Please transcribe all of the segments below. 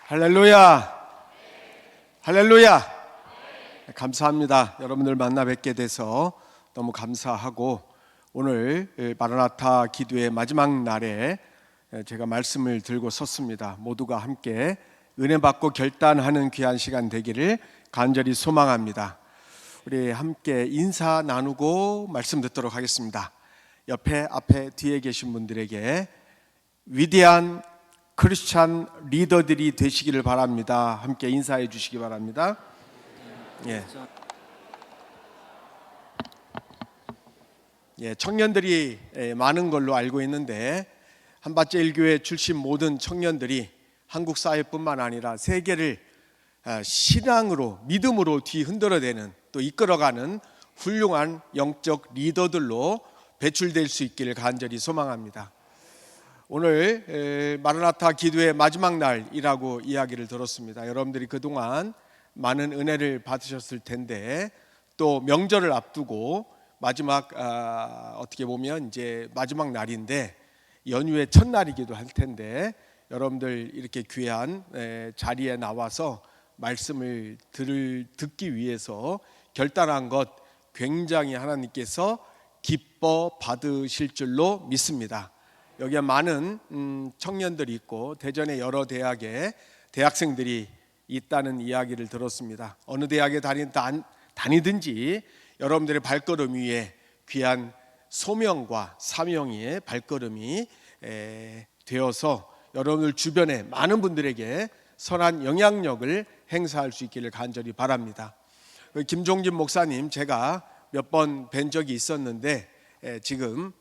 할렐루야! 할렐루야! 감사합니다. 여러분들 만나 뵙게 돼서 너무 감사하고, 오늘 마라나타 기도의 마지막 날에 제가 말씀을 들고 섰습니다. 모두가 함께 은혜 받고 결단하는 귀한 시간 되기를 간절히 소망합니다. 우리 함께 인사 나누고 말씀 듣도록 하겠습니다. 옆에, 앞에, 뒤에 계신 분들에게 위대한 크리스찬 리더들이 되시기를 바랍니다. 함께 인사해 주시기 바랍니다. 청년들이 많은 걸로 알고 있는데, 한밭제일교회 출신 모든 청년들이 한국 사회뿐만 아니라 세계를 신앙으로, 믿음으로 뒤흔들어대는, 또 이끌어가는 훌륭한 영적 리더들로 배출될 수 있기를 간절히 소망합니다. 오늘 마라나타 기도의 마지막 날이라고 이야기를 들었습니다. 여러분들이 그동안 많은 은혜를 받으셨을 텐데, 또 명절을 앞두고 마지막 어떻게 보면 이제 마지막 날인데 연휴의 첫날이기도 할 텐데, 여러분들 이렇게 귀한 자리에 나와서 말씀을 듣기 위해서 결단한 것 굉장히 하나님께서 기뻐 받으실 줄로 믿습니다. 여기에 많은 청년들이 있고 대전의 여러 대학에 대학생들이 있다는 이야기를 들었습니다. 어느 대학에 다니든지 여러분들의 발걸음 위에 귀한 소명과 사명의 발걸음이 되어서 여러분들 주변에 많은 분들에게 선한 영향력을 행사할 수 있기를 간절히 바랍니다. 김종진 목사님 제가 몇 번 뵌 적이 있었는데, 지금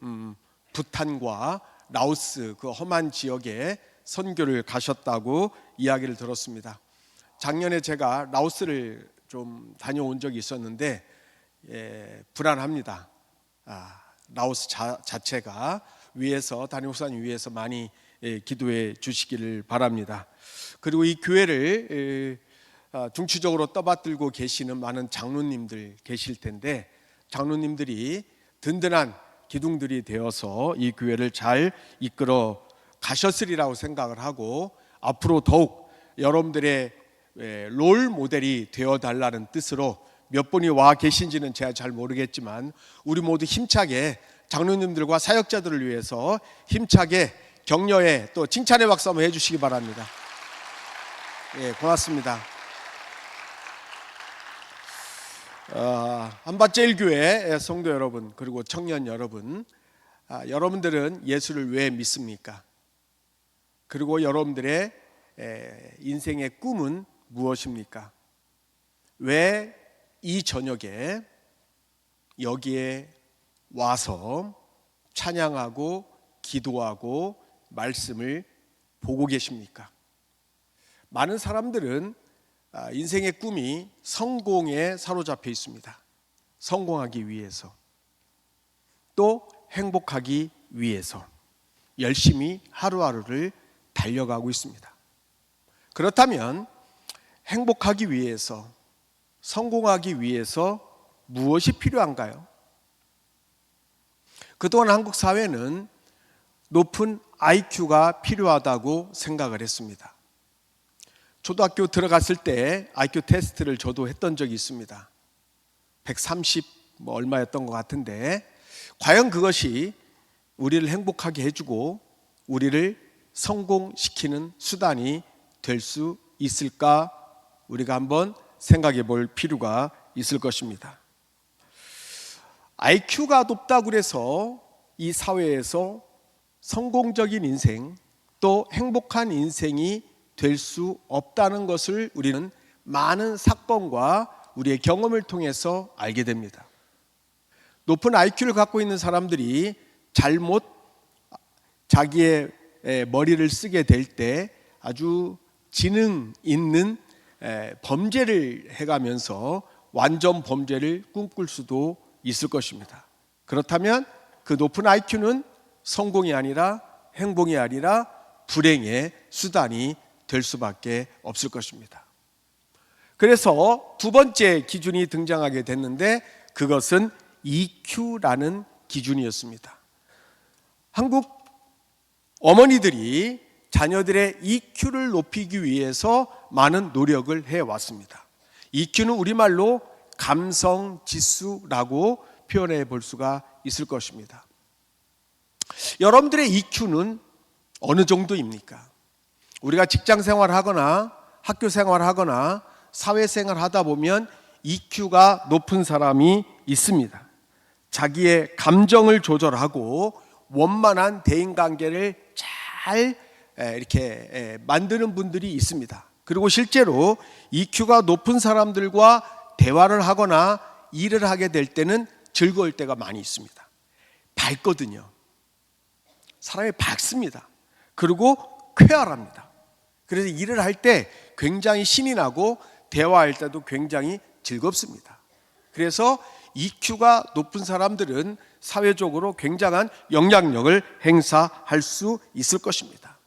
부탄과 라오스 그 험한 지역에 선교를 가셨다고 이야기를 들었습니다. 작년에 제가 라오스를 좀 다녀온 적이 있었는데 불안합니다. 라오스 자체가 위에서, 담임 목사님 위에서 많이 기도해 주시기를 바랍니다. 그리고 이 교회를 중추적으로 떠받들고 계시는 많은 장로님들 계실 텐데, 장로님들이 든든한 기둥들이 되어서 이 교회를 잘 이끌어 가셨으리라고 생각을 하고, 앞으로 더욱 여러분들의 롤 모델이 되어달라는 뜻으로 몇 분이 와 계신지는 제가 잘 모르겠지만, 우리 모두 힘차게 장로님들과 사역자들을 위해서 힘차게 격려의 또 칭찬의 박수 한번 해주시기 바랍니다. 고맙습니다. 한밭제일교회 성도 여러분, 그리고 청년 여러분, 여러분들은 예수를 왜 믿습니까? 그리고 여러분들의 인생의 꿈은 무엇입니까? 왜 이 저녁에 여기에 와서 찬양하고 기도하고 말씀을 보고 계십니까? 많은 사람들은 인생의 꿈이 성공에 사로잡혀 있습니다. 성공하기 위해서, 또 행복하기 위해서 열심히 하루하루를 달려가고 있습니다. 그렇다면 행복하기 위해서, 성공하기 위해서 무엇이 필요한가요? 그동안 한국 사회는 높은 IQ가 필요하다고 생각을 했습니다. 초등학교 들어갔을 때 IQ 테스트를 저도 했던 적이 있습니다. 130 얼마였던 것 같은데, 과연 그것이 우리를 행복하게 해주고 우리를 성공시키는 수단이 될 수 있을까? 우리가 한번 생각해 볼 필요가 있을 것입니다. IQ가 높다고 해서 이 사회에서 성공적인 인생, 또 행복한 인생이 될 수 없다는 것을 우리는 많은 사건과 우리의 경험을 통해서 알게 됩니다. 높은 IQ를 갖고 있는 사람들이 잘못 자기의 머리를 쓰게 될 때 아주 지능 있는 범죄를 해가면서 완전 범죄를 꿈꿀 수도 있을 것입니다. 그렇다면 그 높은 IQ는 성공이 아니라, 행복이 아니라 불행의 수단이 될 수밖에 없을 것입니다. 그래서 두 번째 기준이 등장하게 됐는데, 그것은 EQ라는 기준이었습니다. 한국 어머니들이 자녀들의 EQ를 높이기 위해서 많은 노력을 해왔습니다. EQ는 우리말로 감성지수라고 표현해 볼 수가 있을 것입니다. 여러분들의 EQ는 어느 정도입니까? 우리가 직장 생활하거나 학교 생활하거나 사회생활 하다 보면 EQ가 높은 사람이 있습니다. 자기의 감정을 조절하고 원만한 대인관계를 잘 이렇게 만드는 분들이 있습니다. 그리고 실제로 EQ가 높은 사람들과 대화를 하거나 일을 하게 될 때는 즐거울 때가 많이 있습니다. 밝거든요. 사람이 밝습니다. 그리고 쾌활합니다. 그래서 일을 할 때 굉장히 신이 나고 대화할 때도 굉장히 즐겁습니다. 그래서 EQ가 높은 사람들은 사회적으로 굉장한 영향력을 행사할 수 있을 것입니다.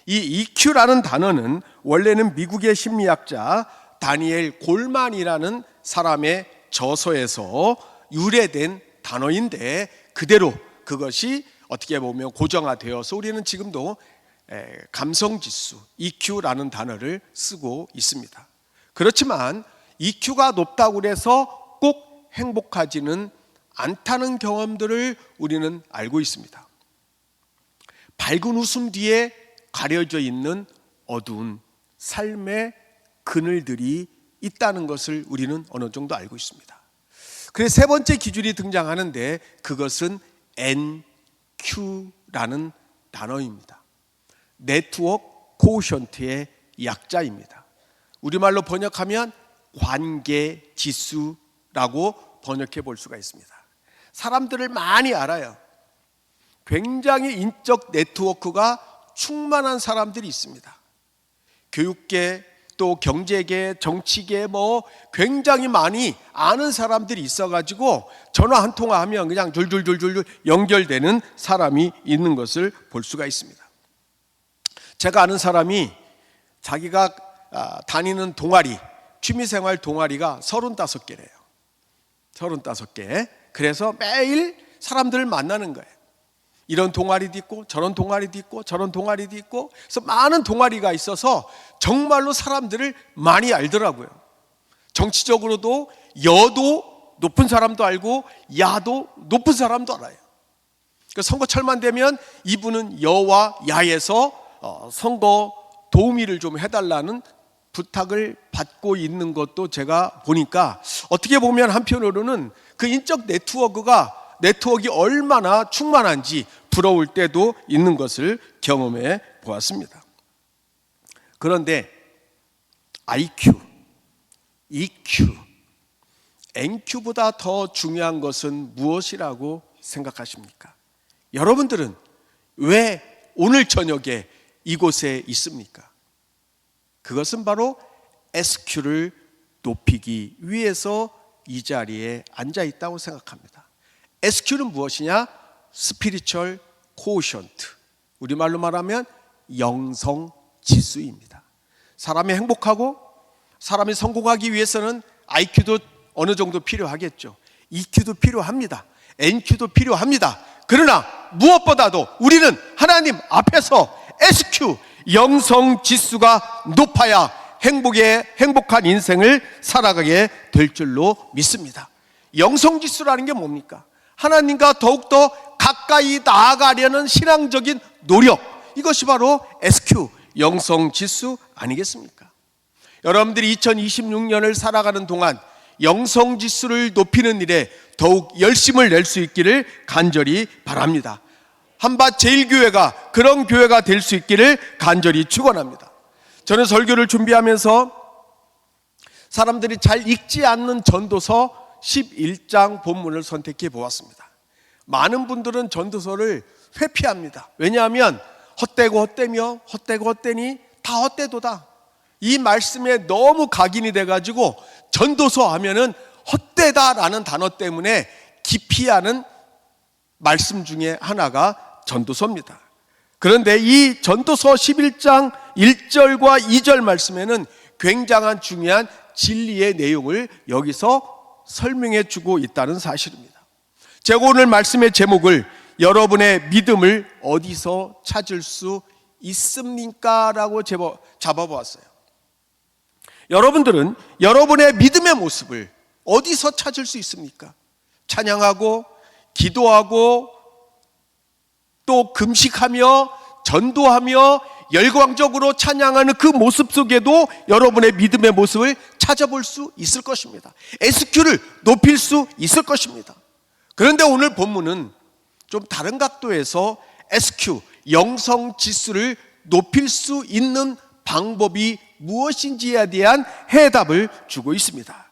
이 EQ라는 단어는 원래는 미국의 심리학자 다니엘 골만이라는 사람의 저서에서 유래된 단어인데 그대로 그것이 어떻게 보면 고정화되어서 우리는 지금도 감성지수 EQ라는 단어를 쓰고 있습니다. 그렇지만 EQ가 높다고 해서 꼭 행복하지는 않다는 경험들을 우리는 알고 있습니다. 밝은 웃음 뒤에 가려져 있는 어두운 삶의 그늘들이 있다는 것을 우리는 어느 정도 알고 있습니다. 그래서 세 번째 기준이 등장하는데 그것은 NQ라는 단어입니다. 네트워크 코오션트의 약자입니다. 우리말로 번역하면 관계지수라고 번역해 볼 수가 있습니다. 사람들을 많이 알아요. 굉장히 인적 네트워크가 충만한 사람들이 있습니다. 교육계, 또 경제계, 정치계 굉장히 많이 아는 사람들이 있어가지고 전화 한 통화하면 그냥 줄줄줄줄 연결되는 사람이 있는 것을 볼 수가 있습니다. 제가 아는 사람이 자기가 다니는 동아리, 취미생활 동아리가 35개래요. 35개. 그래서 매일 사람들을 만나는 거예요. 이런 동아리도 있고 저런 동아리도 있고 저런 동아리도 있고 그래서 많은 동아리가 있어서 정말로 사람들을 많이 알더라고요. 정치적으로도 여도 높은 사람도 알고 야도 높은 사람도 알아요. 선거철만 되면 이분은 여와 야에서 선거 도우미를 좀 해달라는 부탁을 받고 있는 것도 제가 보니까 어떻게 보면 한편으로는 그 인적 네트워크가 얼마나 충만한지 부러울 때도 있는 것을 경험해 보았습니다. 그런데 IQ, EQ, NQ보다 더 중요한 것은 무엇이라고 생각하십니까? 여러분들은 왜 오늘 저녁에 이곳에 있습니까? 그것은 바로 SQ를 높이기 위해서 이 자리에 앉아 있다고 생각합니다. SQ는 무엇이냐? 스피리추얼 코오션트, 우리말로 말하면 영성지수입니다. 사람이 행복하고 사람이 성공하기 위해서는 IQ도 어느 정도 필요하겠죠. EQ도 필요합니다. NQ도 필요합니다. 그러나 무엇보다도 우리는 하나님 앞에서 SQ, 영성지수가 높아야 행복한 인생을 살아가게 될 줄로 믿습니다. 영성지수라는 게 뭡니까? 하나님과 더욱더 가까이 나아가려는 신앙적인 노력, 이것이 바로 SQ, 영성지수 아니겠습니까? 여러분들이 2026년을 살아가는 동안 영성지수를 높이는 일에 더욱 열심을 낼 수 있기를 간절히 바랍니다. 한밭 제일교회가 그런 교회가 될 수 있기를 간절히 축원합니다. 저는 설교를 준비하면서 사람들이 잘 읽지 않는 전도서 11장 본문을 선택해 보았습니다. 많은 분들은 전도서를 회피합니다. 왜냐하면 헛되고 헛되며 헛되고 헛되니 다 헛되도다, 이 말씀에 너무 각인이 돼가지고 전도서 하면은 헛되다라는 단어 때문에 기피하는 말씀 중에 하나가 전도서입니다. 그런데 이 전도서 11장 1절과 2절 말씀에는 굉장한 중요한 진리의 내용을 여기서 설명해 주고 있다는 사실입니다. 제가 오늘 말씀의 제목을 여러분의 믿음을 어디서 찾을 수 있습니까? 라고 잡아보았어요. 여러분들은 여러분의 믿음의 모습을 어디서 찾을 수 있습니까? 찬양하고 기도하고 또 금식하며 전도하며 열광적으로 찬양하는 그 모습 속에도 여러분의 믿음의 모습을 찾아볼 수 있을 것입니다. SQ를 높일 수 있을 것입니다. 그런데 오늘 본문은 좀 다른 각도에서 SQ, 영성 지수를 높일 수 있는 방법이 무엇인지에 대한 해답을 주고 있습니다.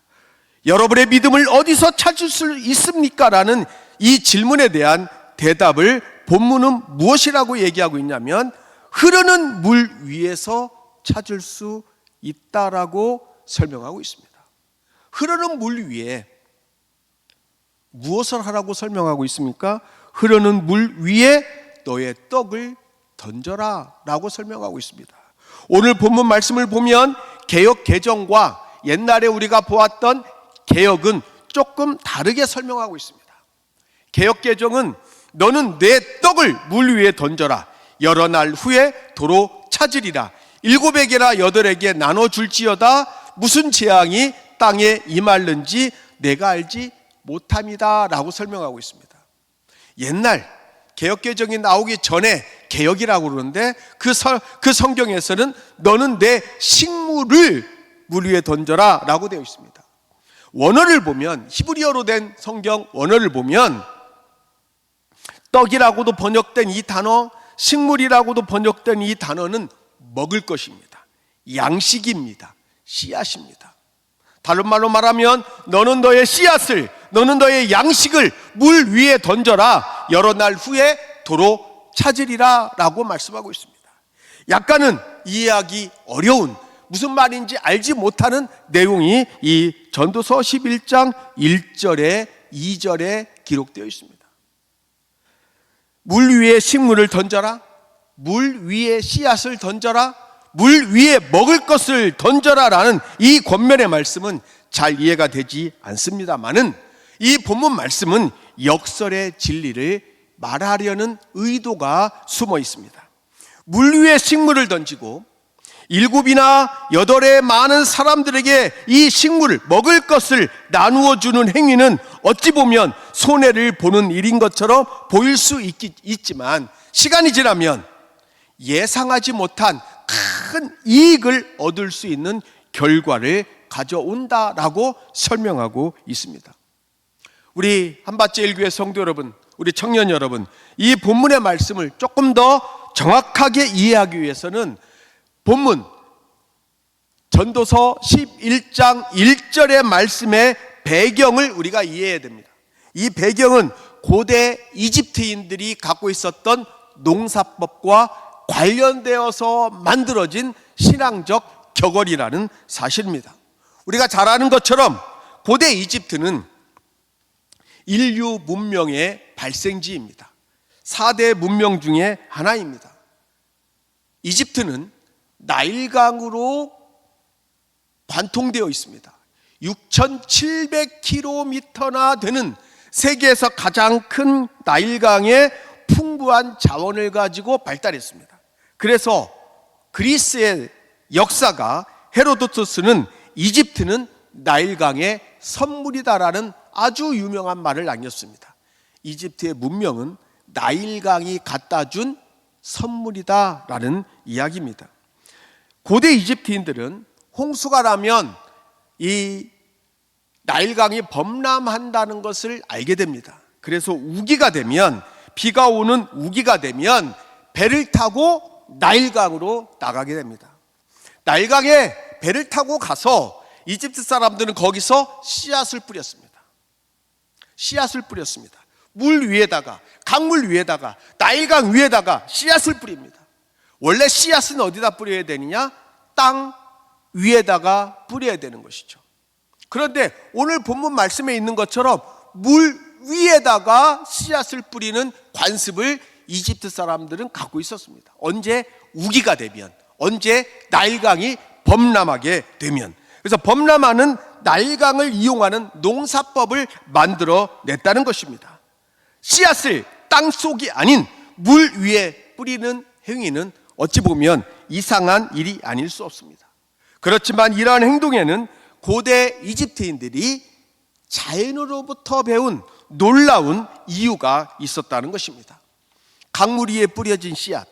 여러분의 믿음을 어디서 찾을 수 있습니까? 라는 이 질문에 대한 대답을 본문은 무엇이라고 얘기하고 있냐면 흐르는 물 위에서 찾을 수 있다라고 설명하고 있습니다. 흐르는 물 위에 무엇을 하라고 설명하고 있습니까? 흐르는 물 위에 너의 떡을 던져라 라고 설명하고 있습니다. 오늘 본문 말씀을 보면 개역 개정과 옛날에 우리가 보았던 개역은 조금 다르게 설명하고 있습니다. 개역 개정은 너는 내 떡을 물 위에 던져라. 여러 날 후에 도로 찾으리라. 7에게나 8에게 나눠줄지어다. 무슨 재앙이 땅에 임할는지 내가 알지 못함이다 라고 설명하고 있습니다. 옛날 개역개정이 나오기 전에 개역이라고 그러는데 그 성경에서는 너는 내 식물을 물 위에 던져라 라고 되어 있습니다. 원어를 보면 히브리어로 된 성경 원어를 보면 떡이라고도 번역된 이 단어, 식물이라고도 번역된 이 단어는 먹을 것입니다. 양식입니다. 씨앗입니다. 다른 말로 말하면 너는 너의 씨앗을, 너는 너의 양식을 물 위에 던져라. 여러 날 후에 도로 찾으리라 라고 말씀하고 있습니다. 약간은 이해하기 어려운, 무슨 말인지 알지 못하는 내용이 이 전도서 11장 1절에 2절에 기록되어 있습니다. 물 위에 식물을 던져라. 물 위에 씨앗을 던져라. 물 위에 먹을 것을 던져라 라는 이 권면의 말씀은 잘 이해가 되지 않습니다만은 이 본문 말씀은 역설의 진리를 말하려는 의도가 숨어 있습니다. 물 위에 식물을 던지고 7이나 8의 많은 사람들에게 이 식물을 먹을 것을 나누어 주는 행위는 어찌 보면 손해를 보는 일인 것처럼 보일 수 있지만 시간이 지나면 예상하지 못한 큰 이익을 얻을 수 있는 결과를 가져온다라고 설명하고 있습니다. 우리 한밭제일교회 성도 여러분, 우리 청년 여러분, 이 본문의 말씀을 조금 더 정확하게 이해하기 위해서는 본문 전도서 11장 1절의 말씀의 배경을 우리가 이해해야 됩니다. 이 배경은 고대 이집트인들이 갖고 있었던 농사법과 관련되어서 만들어진 신앙적 격언이라는 사실입니다. 우리가 잘 아는 것처럼 고대 이집트는 인류 문명의 발생지입니다. 4대 문명 중에 하나입니다. 이집트는 나일강으로 관통되어 있습니다. 6,700km나 되는 세계에서 가장 큰 나일강의 풍부한 자원을 가지고 발달했습니다. 그래서 그리스의 역사가 헤로도토스는 이집트는 나일강의 선물이다라는 아주 유명한 말을 남겼습니다. 이집트의 문명은 나일강이 갖다 준 선물이다라는 이야기입니다. 고대 이집트인들은 홍수가 나면 이 나일강이 범람한다는 것을 알게 됩니다. 그래서 우기가 되면, 비가 오는 우기가 되면 배를 타고 나일강으로 나가게 됩니다. 나일강에 배를 타고 가서 이집트 사람들은 거기서 씨앗을 뿌렸습니다. 씨앗을 뿌렸습니다. 물 위에다가, 강물 위에다가, 나일강 위에다가 씨앗을 뿌립니다. 원래 씨앗은 어디다 뿌려야 되느냐? 땅 위에다가 뿌려야 되는 것이죠. 그런데 오늘 본문 말씀에 있는 것처럼 물 위에다가 씨앗을 뿌리는 관습을 이집트 사람들은 갖고 있었습니다. 언제 우기가 되면, 언제 나일강이 범람하게 되면. 그래서 범람하는 나일강을 이용하는 농사법을 만들어 냈다는 것입니다. 씨앗을 땅속이 아닌 물 위에 뿌리는 행위는 어찌 보면 이상한 일이 아닐 수 없습니다. 그렇지만 이러한 행동에는 고대 이집트인들이 자연으로부터 배운 놀라운 이유가 있었다는 것입니다. 강물 위에 뿌려진 씨앗,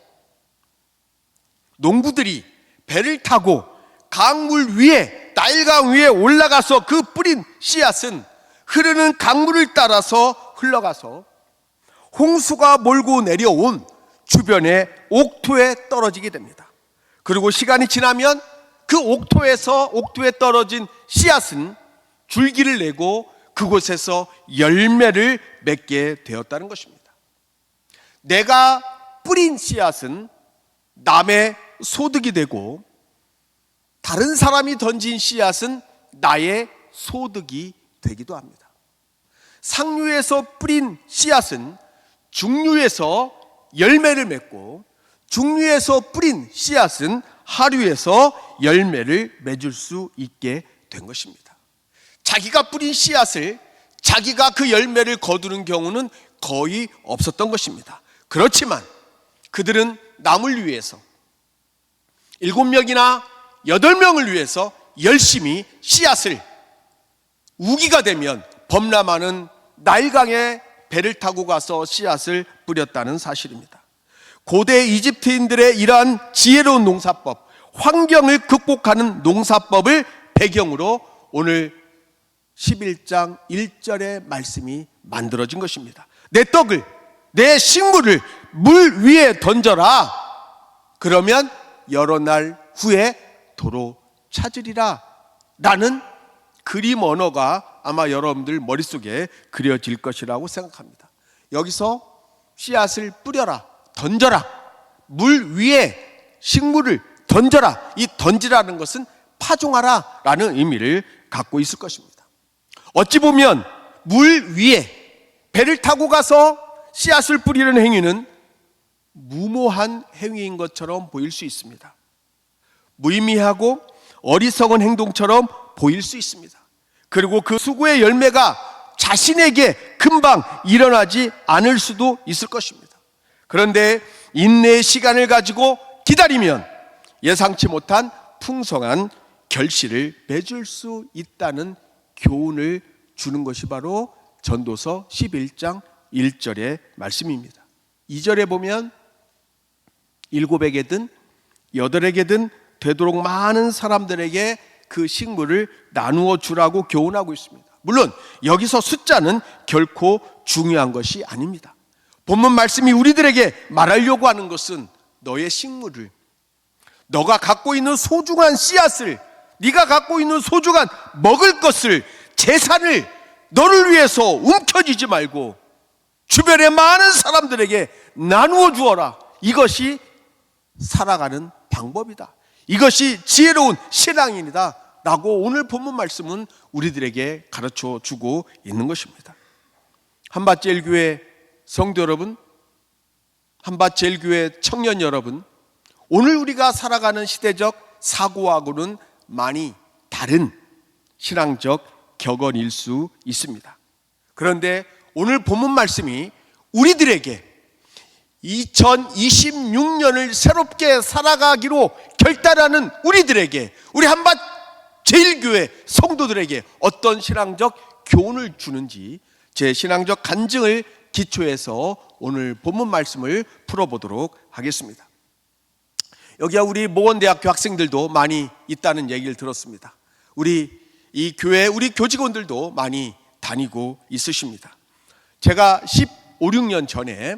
농부들이 배를 타고 강물 위에, 나일강 위에 올라가서 그 뿌린 씨앗은 흐르는 강물을 따라서 흘러가서 홍수가 몰고 내려온 주변의 옥토에 떨어지게 됩니다. 그리고 시간이 지나면 그 옥토에 떨어진 씨앗은 줄기를 내고 그곳에서 열매를 맺게 되었다는 것입니다. 내가 뿌린 씨앗은 남의 소득이 되고 다른 사람이 던진 씨앗은 나의 소득이 되기도 합니다. 상류에서 뿌린 씨앗은 중류에서 열매를 맺고 중류에서 뿌린 씨앗은 하류에서 열매를 맺을 수 있게 된 것입니다. 자기가 뿌린 씨앗을 자기가 그 열매를 거두는 경우는 거의 없었던 것입니다. 그렇지만 그들은 남을 위해서 7명이나 8명을 위해서 열심히 씨앗을 우기가 되면 범람하는 나일강에 배를 타고 가서 씨앗을 뿌렸다는 사실입니다. 고대 이집트인들의 이러한 지혜로운 농사법, 환경을 극복하는 농사법을 배경으로 오늘 11장 1절의 말씀이 만들어진 것입니다. 내 떡을, 내 식물을 물 위에 던져라. 그러면 여러 날 후에 도로 찾으리라 라는 그림 언어가 아마 여러분들 머릿속에 그려질 것이라고 생각합니다. 여기서 씨앗을 뿌려라, 던져라, 물 위에 식물을 던져라, 이 던지라는 것은 파종하라 라는 의미를 갖고 있을 것입니다. 어찌 보면 물 위에 배를 타고 가서 씨앗을 뿌리는 행위는 무모한 행위인 것처럼 보일 수 있습니다. 무의미하고 어리석은 행동처럼 보일 수 있습니다. 그리고 그 수고의 열매가 자신에게 금방 일어나지 않을 수도 있을 것입니다. 그런데 인내의 시간을 가지고 기다리면 예상치 못한 풍성한 결실을 맺을 수 있다는 교훈을 주는 것이 바로 전도서 11장 1절의 말씀입니다. 2절에 보면 7에게든 8에게든 되도록 많은 사람들에게 그 식물을 나누어 주라고 교훈하고 있습니다. 물론 여기서 숫자는 결코 중요한 것이 아닙니다. 본문 말씀이 우리들에게 말하려고 하는 것은 너의 식물을, 너가 갖고 있는 소중한 씨앗을, 네가 갖고 있는 소중한 먹을 것을, 재산을 너를 위해서 움켜쥐지 말고 주변의 많은 사람들에게 나누어 주어라. 이것이 살아가는 방법이다. 이것이 지혜로운 신앙인이다 라고 오늘 본문 말씀은 우리들에게 가르쳐 주고 있는 것입니다. 한밭제일교회 성도 여러분, 한밭제일교회 청년 여러분, 오늘 우리가 살아가는 시대적 사고하고는 많이 다른 신앙적 격언일 수 있습니다. 그런데 오늘 본문 말씀이 우리들에게 2026년을 새롭게 살아가기로 결단하는 우리들에게, 우리 한밭제일교회 성도들에게 어떤 신앙적 교훈을 주는지 제 신앙적 간증을 기초해서 오늘 본문 말씀을 풀어보도록 하겠습니다. 여기야 우리 모원대학교 학생들도 많이 있다는 얘기를 들었습니다. 우리 이 교회 우리 교직원들도 많이 다니고 있으십니다. 제가 16년 전에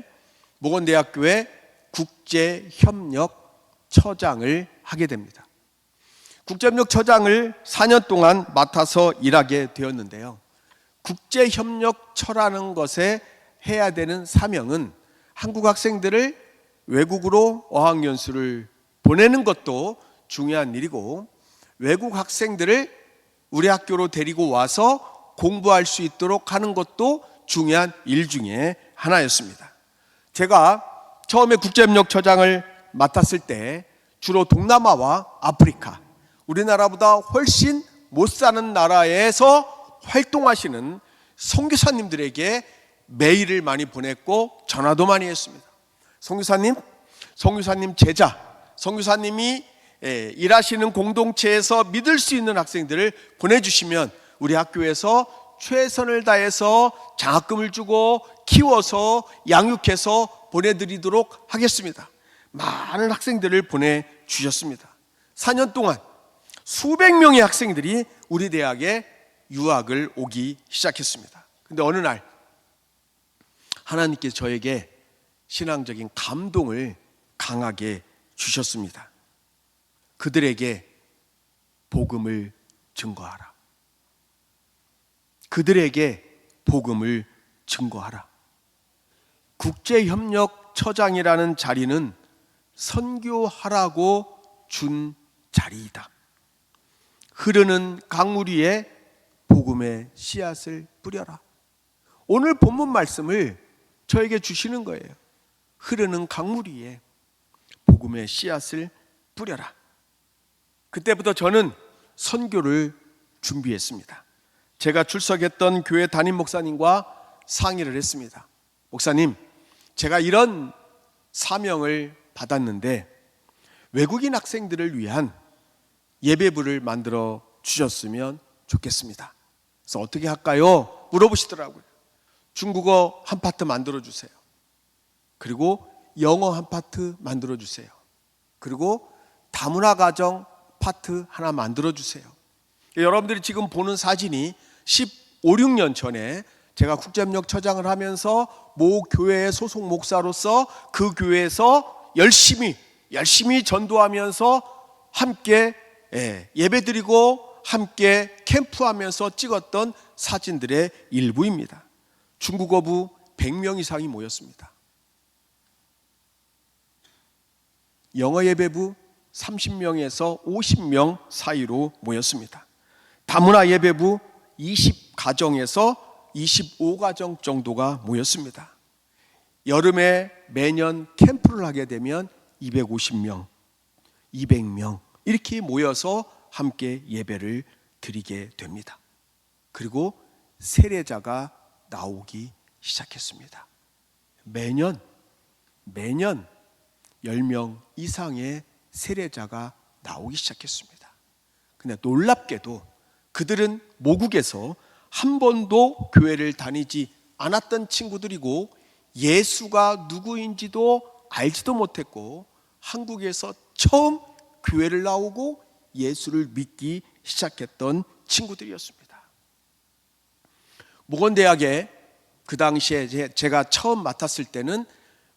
모건대학교의 국제협력처장을 하게 됩니다. 국제협력처장을 4년 동안 맡아서 일하게 되었는데요. 국제협력처라는 것에 해야 되는 사명은 한국 학생들을 외국으로 어학연수를 보내는 것도 중요한 일이고, 외국 학생들을 우리 학교로 데리고 와서 공부할 수 있도록 하는 것도 중요한 일 중에 하나였습니다. 제가 처음에 국제협력처장을 맡았을 때 주로 동남아와 아프리카, 우리나라보다 훨씬 못 사는 나라에서 활동하시는 선교사님들에게 메일을 많이 보냈고 전화도 많이 했습니다. 선교사님 제자, 선교사님이 일하시는 공동체에서 믿을 수 있는 학생들을 보내주시면 우리 학교에서 최선을 다해서 장학금을 주고 키워서 양육해서 보내드리도록 하겠습니다. 많은 학생들을 보내주셨습니다. 4년 동안 수백 명의 학생들이 우리 대학에 유학을 오기 시작했습니다. 근데 어느 날 하나님께서 저에게 신앙적인 감동을 강하게 주셨습니다. 그들에게 복음을 증거하라. 그들에게 복음을 증거하라. 국제협력처장이라는 자리는 선교하라고 준 자리이다. 흐르는 강물 위에 복음의 씨앗을 뿌려라. 오늘 본문 말씀을 저에게 주시는 거예요. 흐르는 강물 위에 복음의 씨앗을 뿌려라. 그때부터 저는 선교를 준비했습니다. 제가 출석했던 교회 담임 목사님과 상의를 했습니다. 목사님, 제가 이런 사명을 받았는데 외국인 학생들을 위한 예배부를 만들어 주셨으면 좋겠습니다. 그래서 어떻게 할까요? 물어보시더라고요. 중국어 한 파트 만들어 주세요. 그리고 영어 한 파트 만들어 주세요. 그리고 다문화 가정 파트 하나 만들어 주세요. 여러분들이 지금 보는 사진이 15, 16년 전에 제가 국제협력처장을 하면서 모 교회의 소속 목사로서 그 교회에서 열심히 전도하면서 함께 예배드리고 함께 캠프하면서 찍었던 사진들의 일부입니다. 중국어부 100명 이상이 모였습니다. 영어 예배부 30명에서 50명 사이로 모였습니다. 다문화 예배부 20가정에서 25가정 정도가 모였습니다. 여름에 매년 캠프를 하게 되면 250명, 200명 이렇게 모여서 함께 예배를 드리게 됩니다. 그리고 세례자가 나오기 시작했습니다. 매년 10명 이상의 세례자가 나오기 시작했습니다. 근데 놀랍게도 그들은 모국에서 한 번도 교회를 다니지 않았던 친구들이고 예수가 누구인지도 알지도 못했고 한국에서 처음 교회를 나오고 예수를 믿기 시작했던 친구들이었습니다. 모건대학에 그 당시에 제가 처음 맡았을 때는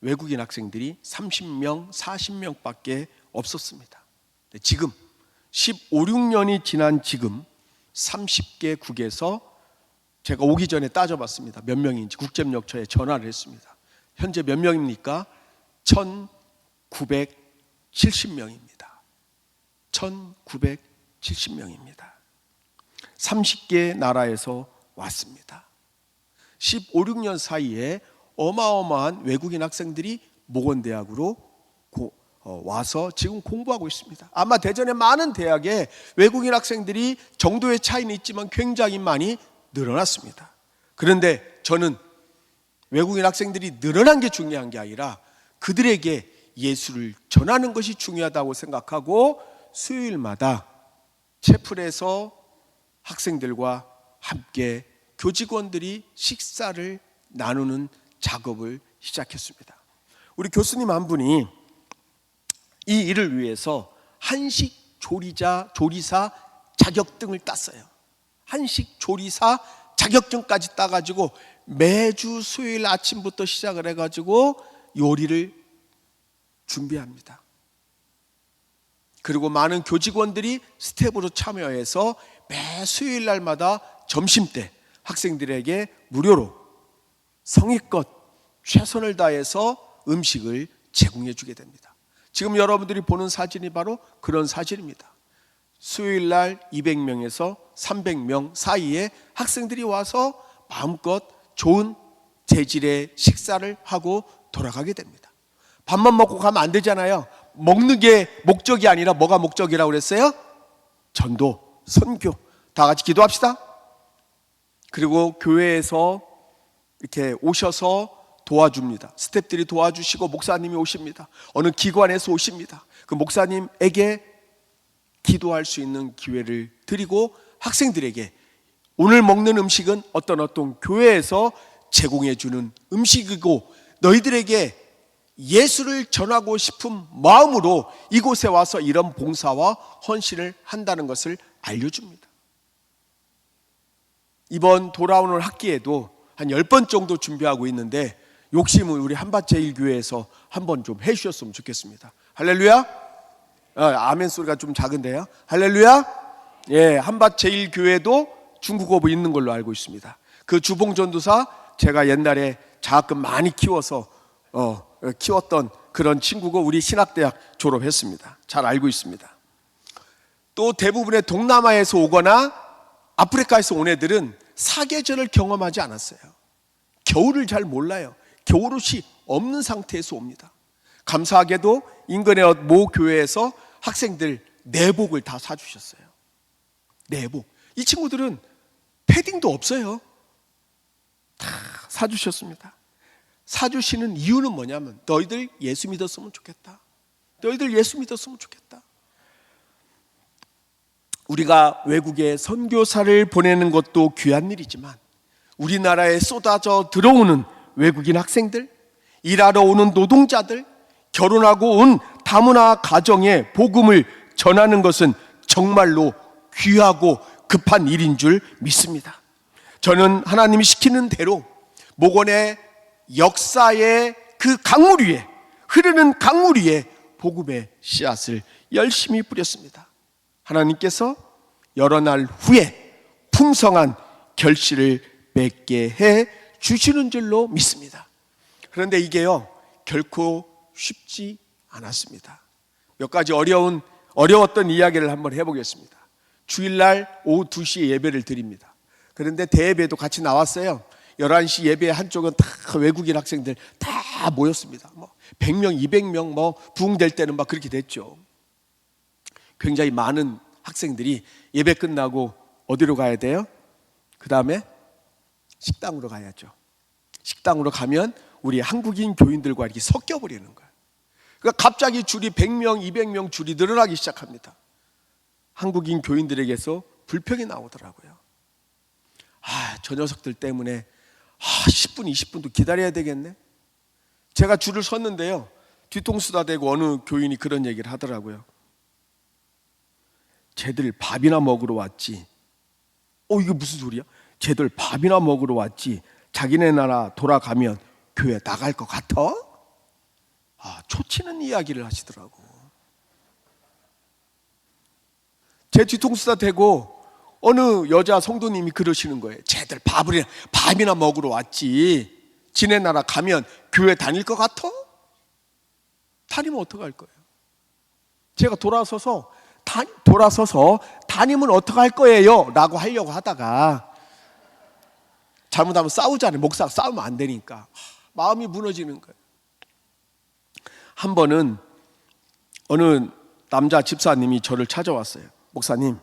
외국인 학생들이 30명, 40명밖에 없었습니다. 지금 15, 16년이 지난 지금 30개 국에서 제가 오기 전에 따져봤습니다. 몇 명인지 국제협력처에 전화를 했습니다. 현재 몇 명입니까? 1970명입니다. 1970명입니다. 30개 나라에서 왔습니다. 15, 16년 사이에 어마어마한 외국인 학생들이 모건대학으로 와서 지금 공부하고 있습니다. 아마 대전의 많은 대학에 외국인 학생들이 정도의 차이는 있지만 굉장히 많이 늘어났습니다. 그런데 저는 외국인 학생들이 늘어난 게 중요한 게 아니라 그들에게 예수를 전하는 것이 중요하다고 생각하고 수요일마다 채플에서 학생들과 함께 교직원들이 식사를 나누는 작업을 시작했습니다. 우리 교수님 한 분이 이 일을 위해서 한식 조리사 자격증을 땄어요. 한식 조리사 자격증까지 따가지고 매주 수요일 아침부터 시작을 해가지고 요리를 준비합니다. 그리고 많은 교직원들이 스텝으로 참여해서 매 수요일 날마다 점심때 학생들에게 무료로 성의껏 최선을 다해서 음식을 제공해 주게 됩니다. 지금 여러분들이 보는 사진이 바로 그런 사진입니다. 수요일 날 200명에서 300명 사이에 학생들이 와서 마음껏 좋은 재질의 식사를 하고 돌아가게 됩니다. 밥만 먹고 가면 안 되잖아요. 먹는 게 목적이 아니라 뭐가 목적이라고 그랬어요? 전도, 선교. 다 같이 기도합시다. 그리고 교회에서 이렇게 오셔서 도와줍니다. 스태프들이 도와주시고 목사님이 오십니다. 어느 기관에서 오십니다. 그 목사님에게 기도할 수 있는 기회를 드리고 학생들에게 오늘 먹는 음식은 어떤 교회에서 제공해 주는 음식이고 너희들에게 예수를 전하고 싶은 마음으로 이곳에 와서 이런 봉사와 헌신을 한다는 것을 알려줍니다. 이번 돌아오는 학기에도 한 10번 정도 준비하고 있는데 욕심은 우리 한밭제일교회에서 한번 좀 해주셨으면 좋겠습니다. 할렐루야. 아멘 소리가 좀 작은데요. 할렐루야. 예, 한밭제일교회도 중국어부 있는 걸로 알고 있습니다. 그 주봉전도사 제가 옛날에 장학금 많이 키웠던 그런 친구고 우리 신학대학 졸업했습니다. 잘 알고 있습니다. 또 대부분의 동남아에서 오거나 아프리카에서 온 애들은 사계절을 경험하지 않았어요. 겨울을 잘 몰라요. 겨울옷이 없는 상태에서 옵니다. 감사하게도 인근의 모 교회에서 학생들 내복을 다 사주셨어요. 내복. 이 친구들은 패딩도 없어요. 다 사주셨습니다. 사주시는 이유는 뭐냐면 너희들 예수 믿었으면 좋겠다. 너희들 예수 믿었으면 좋겠다. 우리가 외국에 선교사를 보내는 것도 귀한 일이지만 우리나라에 쏟아져 들어오는 외국인 학생들, 일하러 오는 노동자들, 결혼하고 온 다문화 가정에 복음을 전하는 것은 정말로 귀하고 급한 일인 줄 믿습니다. 저는 하나님이 시키는 대로 목원의 역사의 그 강물 위에, 흐르는 강물 위에 복음의 씨앗을 열심히 뿌렸습니다. 하나님께서 여러 날 후에 풍성한 결실을 맺게 해 주시는 줄로 믿습니다. 그런데 이게요 결코 쉽지 않았습니다. 몇 가지 어려웠던 이야기를 한번 해보겠습니다. 주일날 오후 2시에 예배를 드립니다. 그런데 대예배도 같이 나왔어요. 11시 예배 한쪽은 다 외국인 학생들 다 모였습니다. 100명, 200명 부흥될 때는 막 그렇게 됐죠. 굉장히 많은 학생들이 예배 끝나고 어디로 가야 돼요? 그 다음에 식당으로 가야죠. 식당으로 가면 우리 한국인 교인들과 이렇게 섞여버리는 거예요. 그러니까 갑자기 줄이 100명, 200명 줄이 늘어나기 시작합니다. 한국인 교인들에게서 불평이 나오더라고요. 저 녀석들 때문에 10분, 20분도 기다려야 되겠네. 제가 줄을 섰는데요 뒤통수 다 대고 어느 교인이 그런 얘기를 하더라고요. 쟤들 밥이나 먹으러 왔지. 이게 무슨 소리야? 쟤들 밥이나 먹으러 왔지 자기네 나라 돌아가면 교회 나갈 것 같아? 초치는 이야기를 하시더라고. 제 뒤통수 다 대고 어느 여자 성도님이 그러시는 거예요. 쟤들 밥이나 먹으러 왔지 지네 나라 가면 교회 다닐 것 같아? 다니면 어떡할 거예요? 제가 돌아서서 다니면 어떡할 거예요? 라고 하려고 하다가 잘못하면 싸우잖아요. 목사가 싸우면 안 되니까 마음이 무너지는 거예요. 한 번은 어느 남자 집사님이 저를 찾아왔어요. 목사님,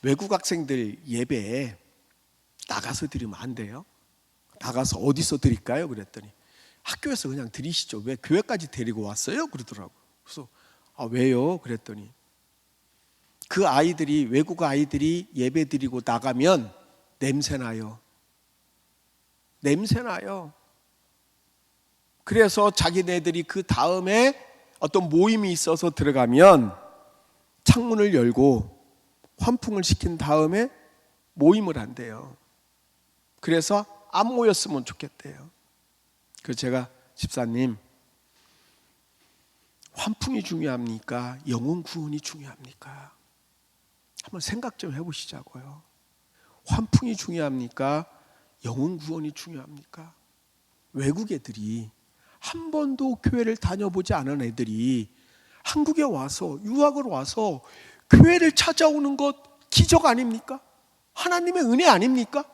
외국 학생들 예배에 나가서 드리면 안 돼요? 나가서 어디서 드릴까요? 그랬더니 학교에서 그냥 드리시죠. 왜 교회까지 데리고 왔어요? 그러더라고요. 그래서 왜요? 그랬더니 그 아이들이 외국 아이들이 예배 드리고 나가면 냄새나요. 그래서 자기네들이 그 다음에 어떤 모임이 있어서 들어가면 창문을 열고 환풍을 시킨 다음에 모임을 한대요. 그래서 안 모였으면 좋겠대요. 그래서 제가 집사님, 환풍이 중요합니까? 영혼 구원이 중요합니까? 한번 생각 좀 해보시자고요. 환풍이 중요합니까? 영혼 구원이 중요합니까? 외국 애들이 한 번도 교회를 다녀보지 않은 애들이 한국에 와서 유학을 와서 교회를 찾아오는 것 기적 아닙니까? 하나님의 은혜 아닙니까?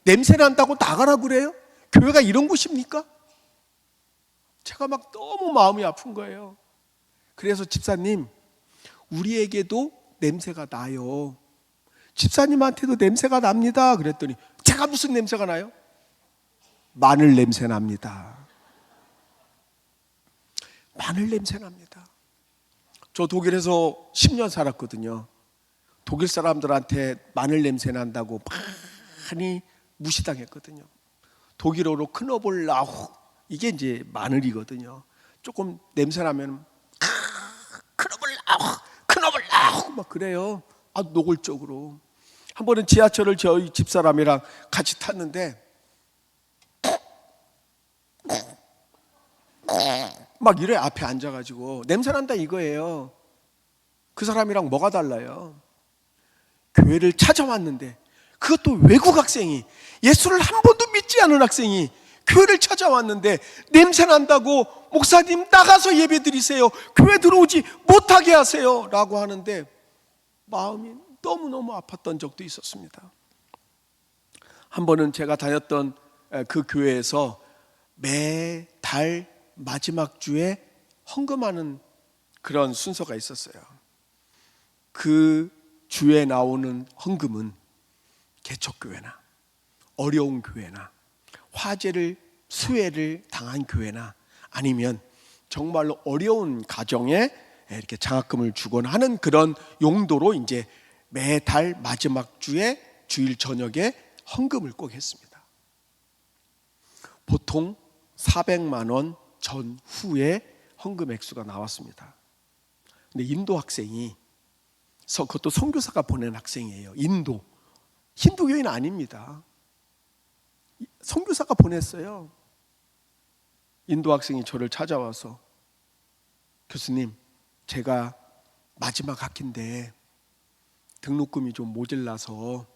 냄새 난다고 나가라 그래요? 교회가 이런 곳입니까? 제가 막 너무 마음이 아픈 거예요. 그래서 집사님, 우리에게도 냄새가 나요. 집사님한테도 냄새가 납니다. 그랬더니 제가 무슨 냄새가 나요? 마늘 냄새 납니다. 마늘 냄새 납니다. 저 독일에서 10년 살았거든요. 독일 사람들한테 마늘 냄새 난다고 많이 무시당했거든요. 독일어로 크노블라후, 이게 이제 마늘이거든요. 조금 냄새 나면 크노블라후, 크노블라후 막 그래요. 아주 노골적으로. 한 번은 지하철을 저희 집사람이랑 같이 탔는데 막 이래, 앞에 앉아가지고 냄새 난다 이거예요. 그 사람이랑 뭐가 달라요? 교회를 찾아왔는데, 그것도 외국 학생이, 예수를 한 번도 믿지 않은 학생이 교회를 찾아왔는데 냄새 난다고 목사님 나가서 예배 드리세요, 교회 들어오지 못하게 하세요 라고 하는데 마음이 너무너무 아팠던 적도 있었습니다. 한 번은 제가 다녔던 그 교회에서 매달 마지막 주에 헌금하는 그런 순서가 있었어요. 그 주에 나오는 헌금은 개척교회나 어려운 교회나 화재를 수해를 당한 교회나 아니면 정말로 어려운 가정에 이렇게 장학금을 주거나 하는 그런 용도로 이제 매달 마지막 주에 주일 저녁에 헌금을 꼭 했습니다. 보통 400만 원 전후에 헌금 액수가 나왔습니다. 근데 인도 학생이, 그것도 선교사가 보낸 학생이에요. 인도, 힌두교인 아닙니다. 선교사가 보냈어요. 인도 학생이 저를 찾아와서, 교수님, 제가 마지막 학기인데 등록금이 좀 모자라서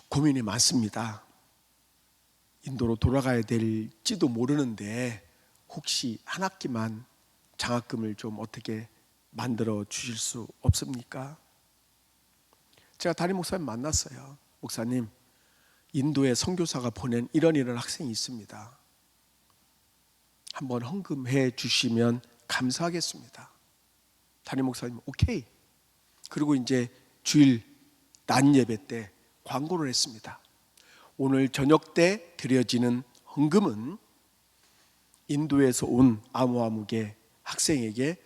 고민이 많습니다. 인도로 돌아가야 될지도 모르는데 혹시 한 학기만 장학금을 좀 어떻게 만들어 주실 수 없습니까? 제가 담임 목사님 만났어요. 목사님, 인도의 선교사가 보낸 이런 학생이 있습니다. 한번 헌금해 주시면 감사하겠습니다. 담임 목사님 오케이. 그리고 이제 주일 낮 예배 때 광고를 했습니다. 오늘 저녁 때 드려지는 헌금은 인도에서 온 아무아무개 학생에게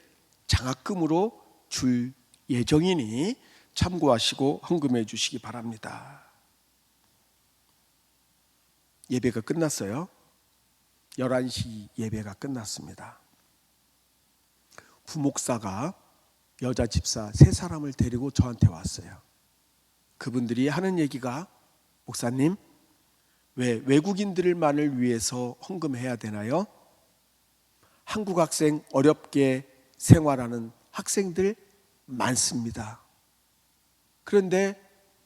장학금으로 줄 예정이니 참고하시고 헌금해 주시기 바랍니다. 예배가 끝났어요. 11시 예배가 끝났습니다. 부목사가 여자 집사 3사람을 데리고 저한테 왔어요. 그분들이 하는 얘기가, 목사님, 왜 외국인들만을 위해서 헌금해야 되나요? 한국 학생 어렵게 생활하는 학생들 많습니다. 그런데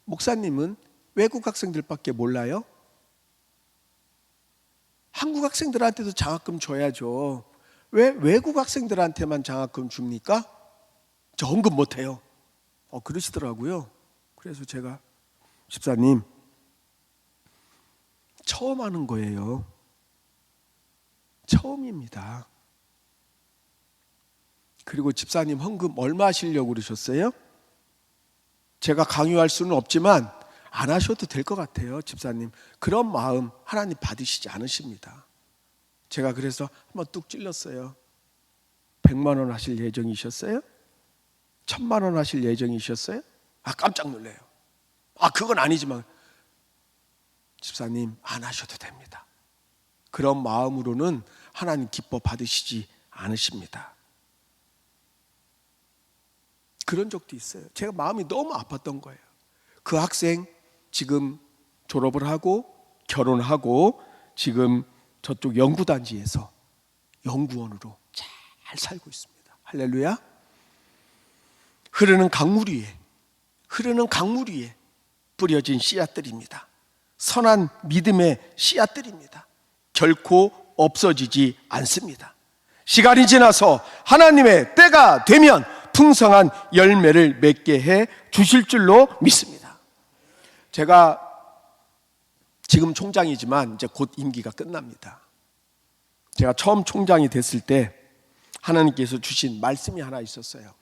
목사님은 외국 학생들밖에 몰라요? 한국 학생들한테도 장학금 줘야죠. 왜 외국 학생들한테만 장학금 줍니까? 저 헌금 못해요. 그러시더라고요. 그래서 제가, 집사님, 처음 하는 거예요. 처음입니다. 그리고 집사님 헌금 얼마 하시려고 그러셨어요? 제가 강요할 수는 없지만 안 하셔도 될 것 같아요. 집사님, 그런 마음 하나님 받으시지 않으십니다. 제가 그래서 한번 뚝 찔렀어요. 100만 원 하실 예정이셨어요? 1000만 원 하실 예정이셨어요? 깜짝 놀래요. 그건 아니지만, 집사님 안 하셔도 됩니다. 그런 마음으로는 하나님 기뻐 받으시지 않으십니다. 그런 적도 있어요. 제가 마음이 너무 아팠던 거예요. 그 학생 지금 졸업을 하고 결혼하고 지금 저쪽 연구단지에서 연구원으로 잘 살고 있습니다. 할렐루야. 흐르는 강물 위에 뿌려진 씨앗들입니다. 선한 믿음의 씨앗들입니다. 결코 없어지지 않습니다. 시간이 지나서 하나님의 때가 되면 풍성한 열매를 맺게 해 주실 줄로 믿습니다. 제가 지금 총장이지만 이제 곧 임기가 끝납니다. 제가 처음 총장이 됐을 때 하나님께서 주신 말씀이 하나 있었어요.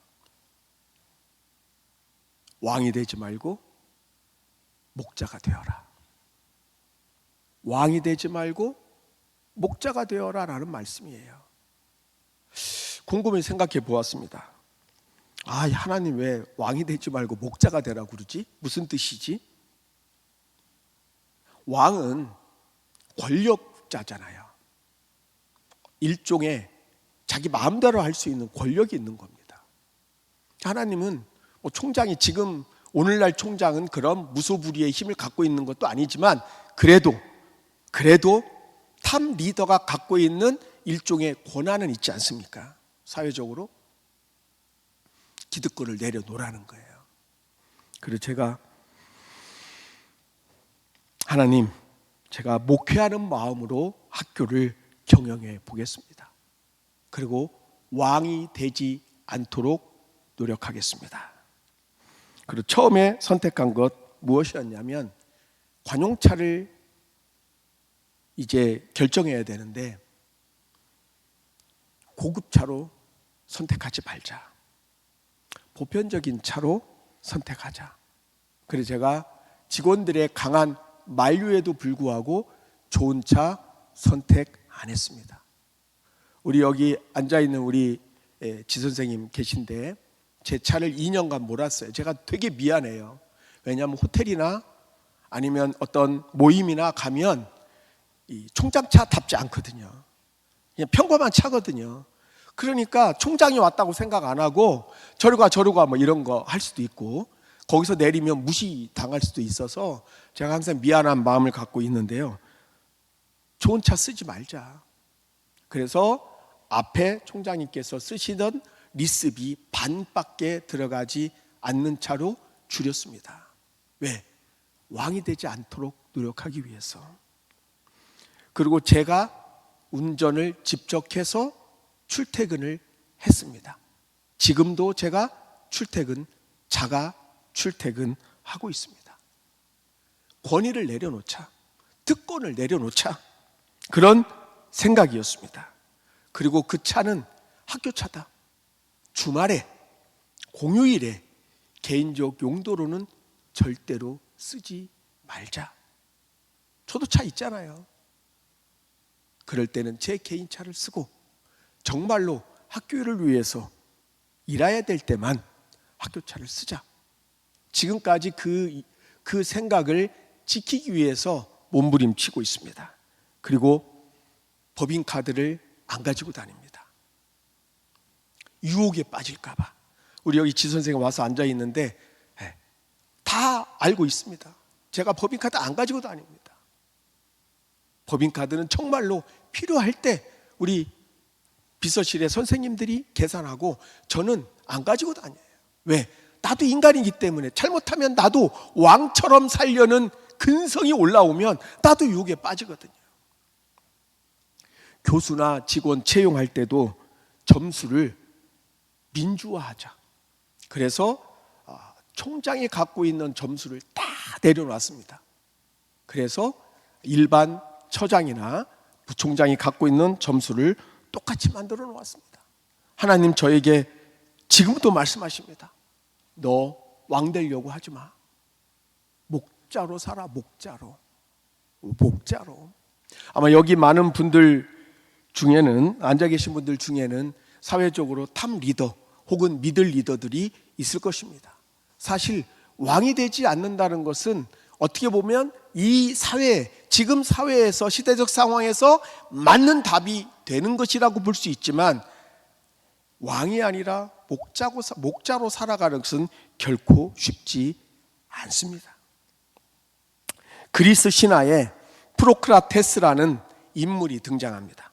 왕이 되지 말고 목자가 되어라. 왕이 되지 말고 목자가 되어라 라는 말씀이에요. 곰곰이 생각해 보았습니다. 하나님 왜 왕이 되지 말고 목자가 되라고 그러지? 무슨 뜻이지? 왕은 권력자잖아요. 일종의 자기 마음대로 할 수 있는 권력이 있는 겁니다. 하나님은 총장이 지금 오늘날 총장은 그런 무소불위의 힘을 갖고 있는 것도 아니지만 그래도 탑 리더가 갖고 있는 일종의 권한은 있지 않습니까? 사회적으로 기득권을 내려놓으라는 거예요. 그래서 제가 하나님, 제가 목회하는 마음으로 학교를 경영해 보겠습니다. 그리고 왕이 되지 않도록 노력하겠습니다. 그리고 처음에 선택한 것 무엇이었냐면 관용차를 이제 결정해야 되는데 고급차로 선택하지 말자. 보편적인 차로 선택하자. 그래서 제가 직원들의 강한 만류에도 불구하고 좋은 차 선택 안 했습니다. 우리 여기 앉아있는 우리 지선생님 계신데 제 차를 2년간 몰았어요. 제가 되게 미안해요. 왜냐하면 호텔이나 아니면 어떤 모임이나 가면 이 총장차답지 않거든요. 그냥 평범한 차거든요. 그러니까 총장이 왔다고 생각 안 하고 저리 가 뭐 이런 거 할 수도 있고 거기서 내리면 무시 당할 수도 있어서 제가 항상 미안한 마음을 갖고 있는데요. 좋은 차 쓰지 말자. 그래서 앞에 총장님께서 쓰시던 리스비 반밖에 들어가지 않는 차로 줄였습니다. 왜? 왕이 되지 않도록 노력하기 위해서. 그리고 제가 운전을 직접 해서 출퇴근을 했습니다. 지금도 제가 자가 출퇴근하고 있습니다. 권위를 내려놓자, 특권을 내려놓자, 그런 생각이었습니다. 그리고 그 차는 학교차다. 주말에, 공휴일에 개인적 용도로는 절대로 쓰지 말자. 저도 차 있잖아요. 그럴 때는 제 개인 차를 쓰고 정말로 학교를 위해서 일해야 될 때만 학교차를 쓰자. 지금까지 그 생각을 지키기 위해서 몸부림치고 있습니다. 그리고 법인카드를 안 가지고 다닙니다. 유혹에 빠질까 봐. 우리 여기 지 선생님 와서 앉아 있는데 다 알고 있습니다. 제가 법인카드 안 가지고 다닙니다. 법인카드는 정말로 필요할 때 우리 비서실의 선생님들이 계산하고 저는 안 가지고 다녀요. 왜? 나도 인간이기 때문에 잘못하면 나도 왕처럼 살려는 근성이 올라오면 나도 유혹에 빠지거든요. 교수나 직원 채용할 때도 점수를 민주화하자. 그래서 총장이 갖고 있는 점수를 다 내려놨습니다. 그래서 일반 처장이나 부총장이 갖고 있는 점수를 똑같이 만들어 놓았습니다. 하나님 저에게 지금도 말씀하십니다. 너 왕 되려고 하지 마. 목자로 살아. 목자로. 아마 여기 많은 분들 중에는, 앉아 계신 분들 중에는 사회적으로 탑 리더 혹은 미들 리더들이 있을 것입니다. 사실 왕이 되지 않는다는 것은 어떻게 보면 이 사회, 지금 사회에서, 시대적 상황에서 맞는 답이 되는 것이라고 볼 수 있지만 왕이 아니라 목자로 살아가는 것은 결코 쉽지 않습니다. 그리스 신화에 프로크라테스라는 인물이 등장합니다.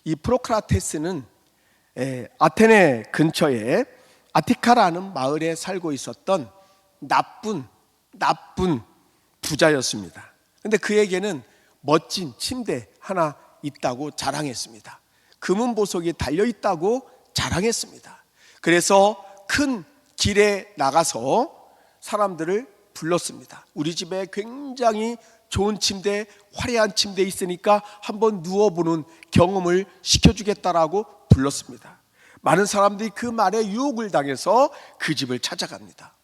이 프로크라테스는 아테네 근처에 아티카라는 마을에 살고 있었던 나쁜 부자였습니다. 그런데 그에게는 멋진 침대 하나 있다고 자랑했습니다. 금은 보석이 달려있다고 자랑했습니다. 그래서 큰 길에 나가서 사람들을 불렀습니다. 우리 집에 굉장히 좋은 침대, 화려한 침대 있으니까 한번 누워보는 경험을 시켜주겠다라고 불렀습니다. 많은 사람들이 그 말에 유혹을 당해서 그 집을 찾아갑니다.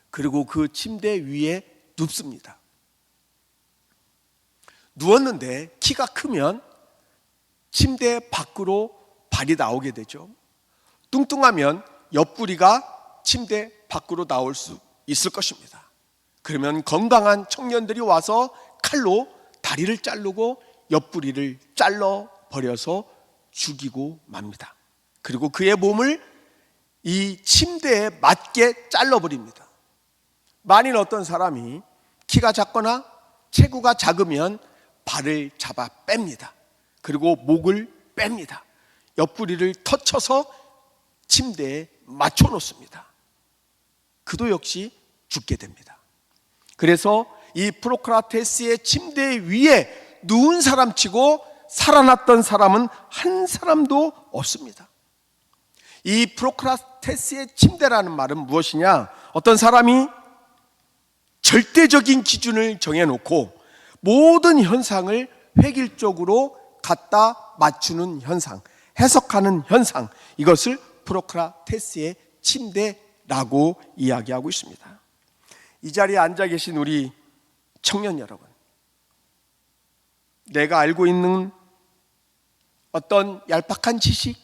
그리고 그 침대 위에 눕습니다. 누웠는데 키가 크면 침대 밖으로 발이 나오게 되죠. 뚱뚱하면 옆구리가 침대 밖으로 나올 수 있을 것입니다. 그러면 건강한 청년들이 와서 칼로 다리를 자르고 옆구리를 잘라 버려서 죽이고 맙니다. 그리고 그의 몸을 이 침대에 맞게 잘라버립니다. 만일 어떤 사람이 키가 작거나 체구가 작으면 발을 잡아 뺍니다. 그리고 목을 뺍니다. 옆구리를 터쳐서 침대에 맞춰 놓습니다. 그도 역시 죽게 됩니다. 그래서 이 프로크라테스의 침대 위에 누운 사람치고 살아났던 사람은 한 사람도 없습니다. 이 프로크라테스의 침대라는 말은 무엇이냐? 어떤 사람이 절대적인 기준을 정해놓고 모든 현상을 획일적으로 갖다 맞추는 현상, 해석하는 현상, 이것을 프로크라테스의 침대라고 이야기하고 있습니다. 이 자리에 앉아 계신 우리 청년 여러분, 내가 알고 있는 어떤 얄팍한 지식,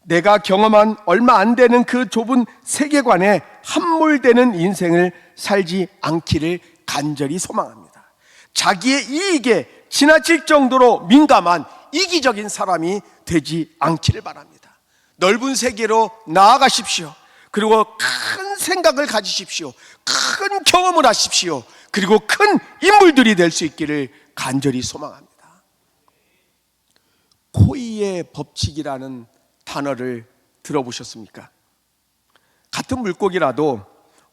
내가 경험한 얼마 안 되는 그 좁은 세계관에 함몰되는 인생을 살지 않기를 간절히 소망합니다. 자기의 이익에 지나칠 정도로 민감한 이기적인 사람이 되지 않기를 바랍니다. 넓은 세계로 나아가십시오. 그리고 큰 생각을 가지십시오. 큰 경험을 하십시오. 그리고 큰 인물들이 될 수 있기를 간절히 소망합니다. 코이의 법칙이라는 단어를 들어보셨습니까? 같은 물고기라도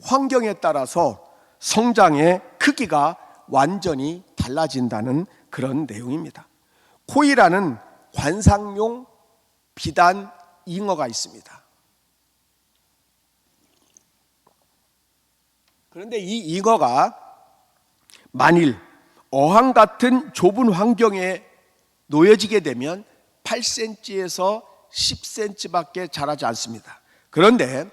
환경에 따라서 성장의 크기가 완전히 달라진다는 그런 내용입니다. 코이라는 관상용 비단 잉어가 있습니다. 그런데 이 잉어가 만일 어항 같은 좁은 환경에 놓여지게 되면 8cm에서 10cm밖에 자라지 않습니다. 그런데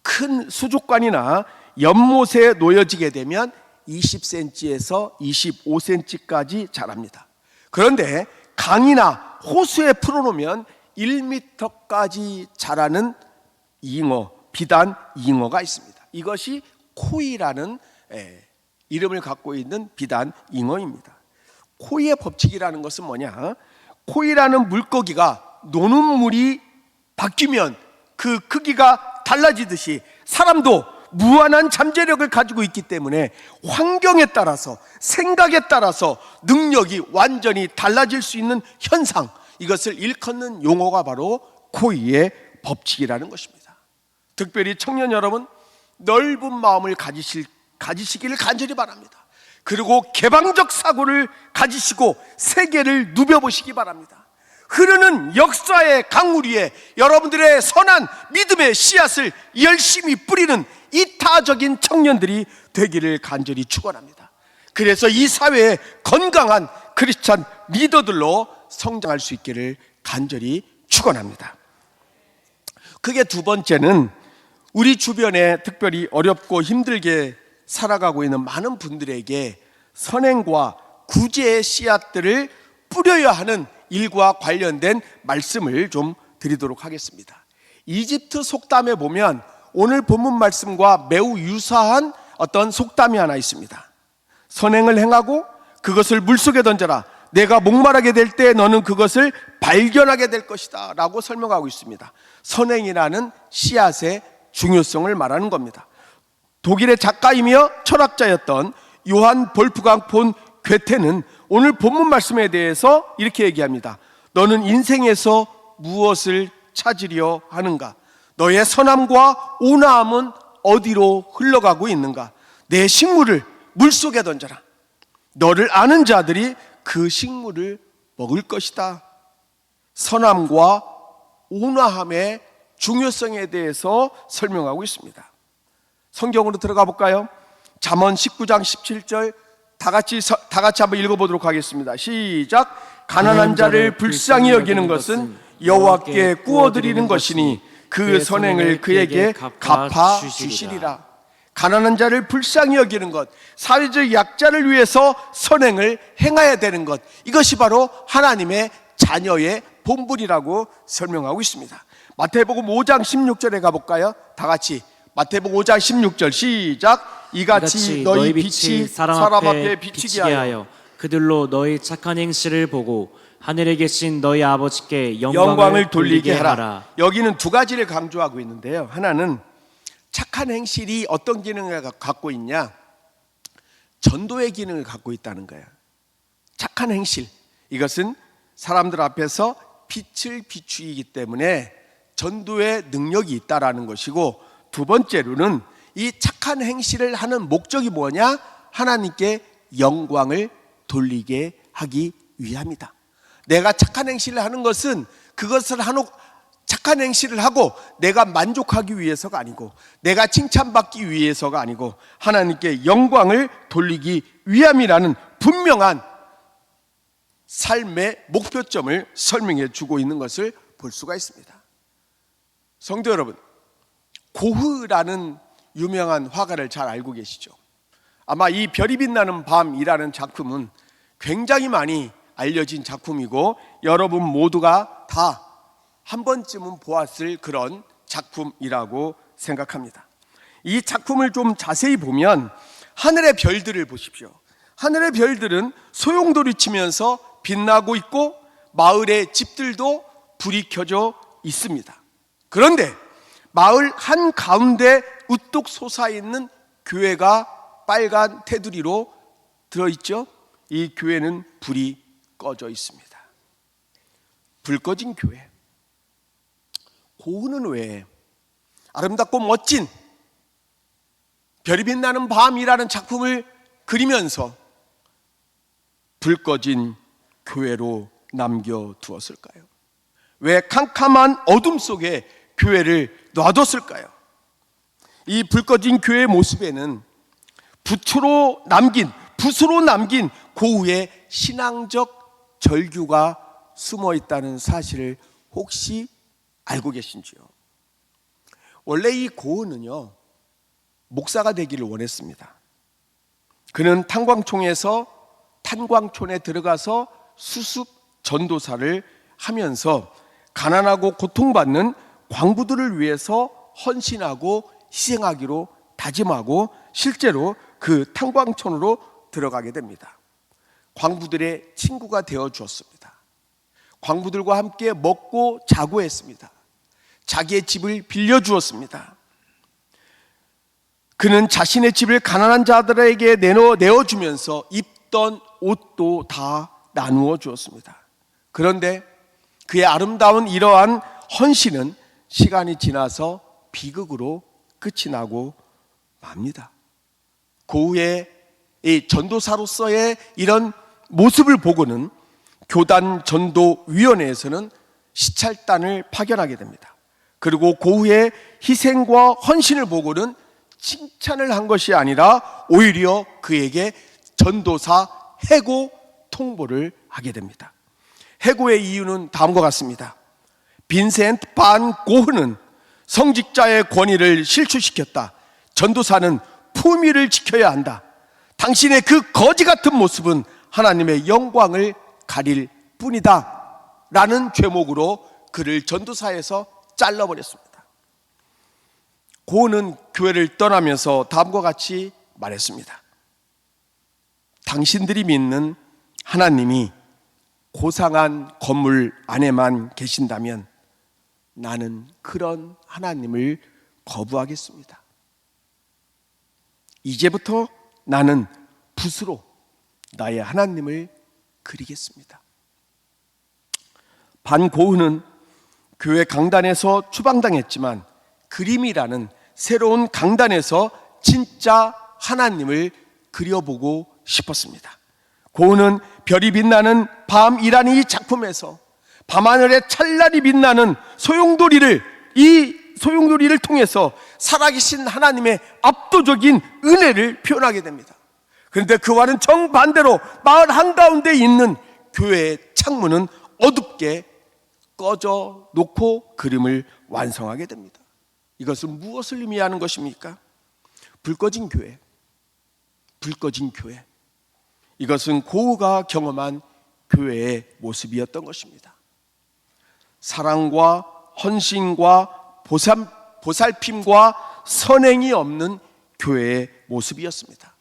큰 수족관이나 연못에 놓여지게 되면 20cm에서 25cm까지 자랍니다. 그런데 강이나 호수에 풀어놓으면 1m까지 자라는 잉어, 비단 잉어가 있습니다. 이것이 코이라는 이름을 갖고 있는 비단 잉어입니다. 코이의 법칙이라는 것은 뭐냐? 코이라는 물고기가 노는 물이 바뀌면 그 크기가 달라지듯이 사람도 무한한 잠재력을 가지고 있기 때문에 환경에 따라서, 생각에 따라서 능력이 완전히 달라질 수 있는 현상, 이것을 일컫는 용어가 바로 코이의 법칙이라는 것입니다. 특별히 청년 여러분, 넓은 마음을 가지시기를 간절히 바랍니다. 그리고 개방적 사고를 가지시고 세계를 누벼보시기 바랍니다. 흐르는 역사의 강물 위에 여러분들의 선한 믿음의 씨앗을 열심히 뿌리는 이타적인 청년들이 되기를 간절히 축원합니다. 그래서 이 사회에 건강한 크리스찬 리더들로 성장할 수 있기를 간절히 축원합니다. 그게 두 번째는 우리 주변에 특별히 어렵고 힘들게 살아가고 있는 많은 분들에게 선행과 구제의 씨앗들을 뿌려야 하는 일과 관련된 말씀을 좀 드리도록 하겠습니다. 이집트 속담에 보면 오늘 본문 말씀과 매우 유사한 어떤 속담이 하나 있습니다. 선행을 행하고 그것을 물속에 던져라. 내가 목마르게 될 때 너는 그것을 발견하게 될 것이다 라고 설명하고 있습니다. 선행이라는 씨앗의 중요성을 말하는 겁니다. 독일의 작가이며 철학자였던 요한 볼프강 폰 괴테는 오늘 본문 말씀에 대해서 이렇게 얘기합니다. 너는 인생에서 무엇을 찾으려 하는가? 너의 선함과 온화함은 어디로 흘러가고 있는가? 내 식물을 물속에 던져라. 너를 아는 자들이 그 식물을 먹을 것이다. 선함과 온화함의 중요성에 대해서 설명하고 있습니다. 성경으로 들어가 볼까요? 잠언 19장 17절 다 같이 한번 읽어보도록 하겠습니다. 시작. 가난한 자를 불쌍히 여기는 것은 여호와께 구워드리는 것이니 그 선행을 그에게 갚아 주시리라. 가난한 자를 불쌍히 여기는 것, 사회적 약자를 위해서 선행을 행해야 되는 것, 이것이 바로 하나님의 자녀의 본분이라고 설명하고 있습니다. 마태복음 5장 16절에 가볼까요? 다 같이 마태복음 5장 16절 시작. 이같이 너희 빛이 사람 앞에 비치게 하여 그들로 너희 착한 행실을 보고 하늘에 계신 너희 아버지께 영광을 돌리게 하라. 여기는 두 가지를 강조하고 있는데요. 하나는 착한 행실이 어떤 기능을 갖고 있냐? 전도의 기능을 갖고 있다는 거예요. 착한 행실, 이것은 사람들 앞에서 빛을 비추기 때문에 전도의 능력이 있다라는 것이고, 두 번째로는 이 착한 행실을 하는 목적이 뭐냐? 하나님께 영광을 돌리게 하기 위함이다. 내가 착한 행실을 하는 것은 그것을 착한 행실을 하고 내가 만족하기 위해서가 아니고, 내가 칭찬받기 위해서가 아니고, 하나님께 영광을 돌리기 위함이라는 분명한 삶의 목표점을 설명해 주고 있는 것을 볼 수가 있습니다. 성도 여러분, 고흐라는 유명한 화가를 잘 알고 계시죠? 아마 이 별이 빛나는 밤이라는 작품은 굉장히 많이 알려진 작품이고, 여러분 모두가 다 한 번쯤은 보았을 그런 작품이라고 생각합니다. 이 작품을 좀 자세히 보면 하늘의 별들을 보십시오. 하늘의 별들은 소용돌이 치면서 빛나고 있고, 마을의 집들도 불이 켜져 있습니다. 그런데 마을 한가운데 우뚝 솟아있는 교회가 빨간 테두리로 들어있죠. 이 교회는 불이 꺼져 있습니다. 불 꺼진 교회. 고흐는 왜 아름답고 멋진 별이 빛나는 밤이라는 작품을 그리면서 불 꺼진 교회로 남겨두었을까요? 왜 캄캄한 어둠 속에 교회를 놔뒀을까요? 이 불 꺼진 교회의 모습에는 붓으로 남긴 고흐의 신앙적 절규가 숨어 있다는 사실을 혹시 알고 계신지요? 원래 이 고흐는요, 목사가 되기를 원했습니다. 그는 탄광촌에 들어가서 수습 전도사를 하면서 가난하고 고통받는 광부들을 위해서 헌신하고 희생하기로 다짐하고, 실제로 그 탄광촌으로 들어가게 됩니다. 광부들의 친구가 되어 주었습니다. 광부들과 함께 먹고 자고 했습니다. 자기의 집을 빌려주었습니다. 그는 자신의 집을 가난한 자들에게 내어주면서 입던 옷도 다 나누어 주었습니다. 그런데 그의 아름다운 이러한 헌신은 시간이 지나서 비극으로 끝이 나고 맙니다. 고흐의 이 전도사로서의 이런 모습을 보고는 교단 전도위원회에서는 시찰단을 파견하게 됩니다. 그리고 고흐의 희생과 헌신을 보고는 칭찬을 한 것이 아니라 오히려 그에게 전도사 해고 통보를 하게 됩니다. 해고의 이유는 다음과 같습니다. 빈센트 반 고흐는 성직자의 권위를 실추시켰다. 전도사는 품위를 지켜야 한다. 당신의 그 거지 같은 모습은 하나님의 영광을 가릴 뿐이다 라는 죄목으로 그를 전도사에서 잘라버렸습니다. 고흐는 교회를 떠나면서 다음과 같이 말했습니다. 당신들이 믿는 하나님이 고상한 건물 안에만 계신다면 나는 그런 하나님을 거부하겠습니다. 이제부터 나는 붓으로 나의 하나님을 그리겠습니다. 반 고흐는 교회 강단에서 추방당했지만 그림이라는 새로운 강단에서 진짜 하나님을 그려보고 싶었습니다. 고흐는 별이 빛나는 밤이라는 이 작품에서 밤하늘에 찬란히 빛나는 소용돌이를 통해서 살아계신 하나님의 압도적인 은혜를 표현하게 됩니다. 그런데 그와는 정반대로 마을 한가운데 있는 교회의 창문은 어둡게 꺼져 놓고 그림을 완성하게 됩니다. 이것은 무엇을 의미하는 것입니까? 불 꺼진 교회. 이것은 고흐가 경험한 교회의 모습이었던 것입니다. 사랑과 헌신과 보살핌과 선행이 없는 교회의 모습이었습니다.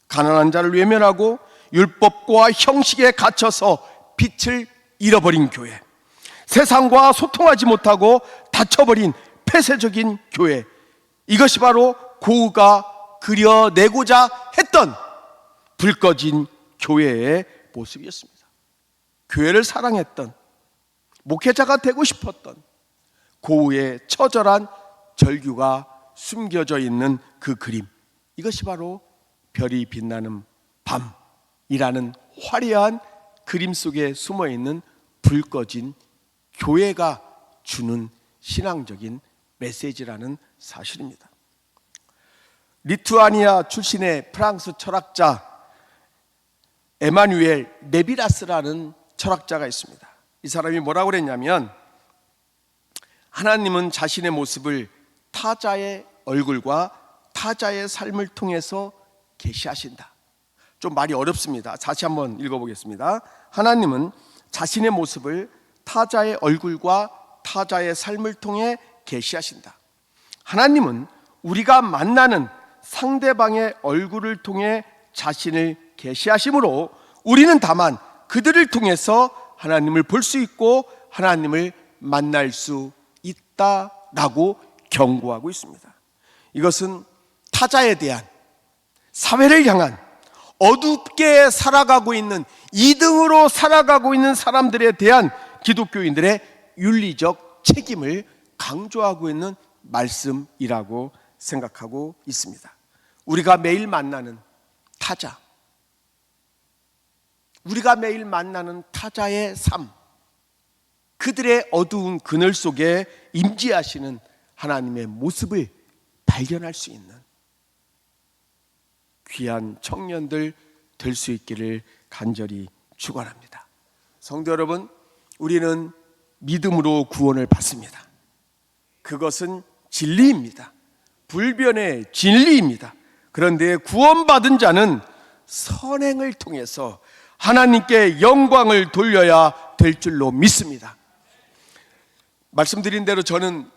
가난한 자를 외면하고 율법과 형식에 갇혀서 빛을 잃어버린 교회, 세상과 소통하지 못하고 닫혀버린 폐쇄적인 교회, 이것이 바로 고흐가 그려내고자 했던 불 꺼진 교회의 모습이었습니다. 교회를 사랑했던, 목회자가 되고 싶었던 고흐의 처절한 절규가 숨겨져 있는 그 그림, 이것이 바로 별이 빛나는 밤이라는 화려한 그림 속에 숨어있는 불 꺼진 교회가 주는 신앙적인 메시지라는 사실입니다. 리투아니아 출신의 프랑스 철학자 에마누엘 네비라스라는 철학자가 있습니다. 이 사람이 뭐라고 그랬냐면, 하나님은 자신의 모습을 타자의 얼굴과 타자의 삶을 통해서 계시하신다. 좀 말이 어렵습니다. 다시 한번 읽어보겠습니다. 하나님은 자신의 모습을 타자의 얼굴과 타자의 삶을 통해 계시하신다. 하나님은 우리가 만나는 상대방의 얼굴을 통해 자신을 계시하심으로 우리는 다만 그들을 통해서 하나님을 볼 수 있고 하나님을 만날 수 있다라고 경고하고 있습니다. 이것은 타자에 대한, 사회를 향한, 어둡게 살아가고 있는, 2등으로 살아가고 있는 사람들에 대한 기독교인들의 윤리적 책임을 강조하고 있는 말씀이라고 생각하고 있습니다. 우리가 매일 만나는 타자, 우리가 매일 만나는 타자의 삶, 그들의 어두운 그늘 속에 임재하시는 하나님의 모습을 발견할 수 있는 귀한 청년들 될 수 있기를 간절히 축원합니다. 성도 여러분, 우리는 믿음으로 구원을 받습니다. 그것은 진리입니다. 불변의 진리입니다. 그런데 구원받은 자는 선행을 통해서 하나님께 영광을 돌려야 될 줄로 믿습니다. 말씀드린 대로 저는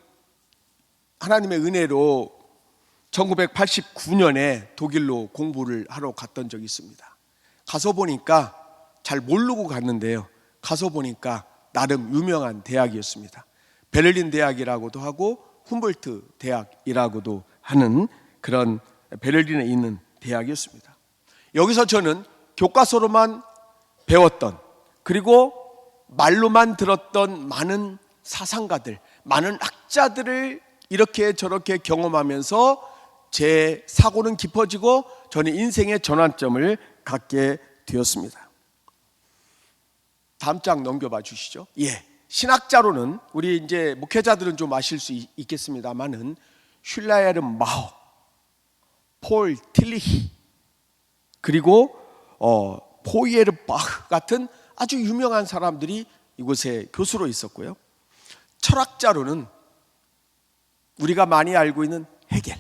하나님의 은혜로 1989년에 독일로 공부를 하러 갔던 적이 있습니다. 가서 보니까, 잘 모르고 갔는데요, 가서 보니까 나름 유명한 대학이었습니다. 베를린 대학이라고도 하고 훔볼트 대학이라고도 하는 그런 베를린에 있는 대학이었습니다. 여기서 저는 교과서로만 배웠던, 그리고 말로만 들었던 많은 사상가들, 많은 학자들을 이렇게 저렇게 경험하면서 제 사고는 깊어지고 저는 인생의 전환점을 갖게 되었습니다. 다음 장 넘겨봐 주시죠. 신학자로는 우리 이제 목회자들은 좀 아실 수 있겠습니다만은 슐라예르 마허, 폴 틸리히, 그리고 포이에르 바흐 같은 아주 유명한 사람들이 이곳에 교수로 있었고요. 철학자로는 우리가 많이 알고 있는 헤겔,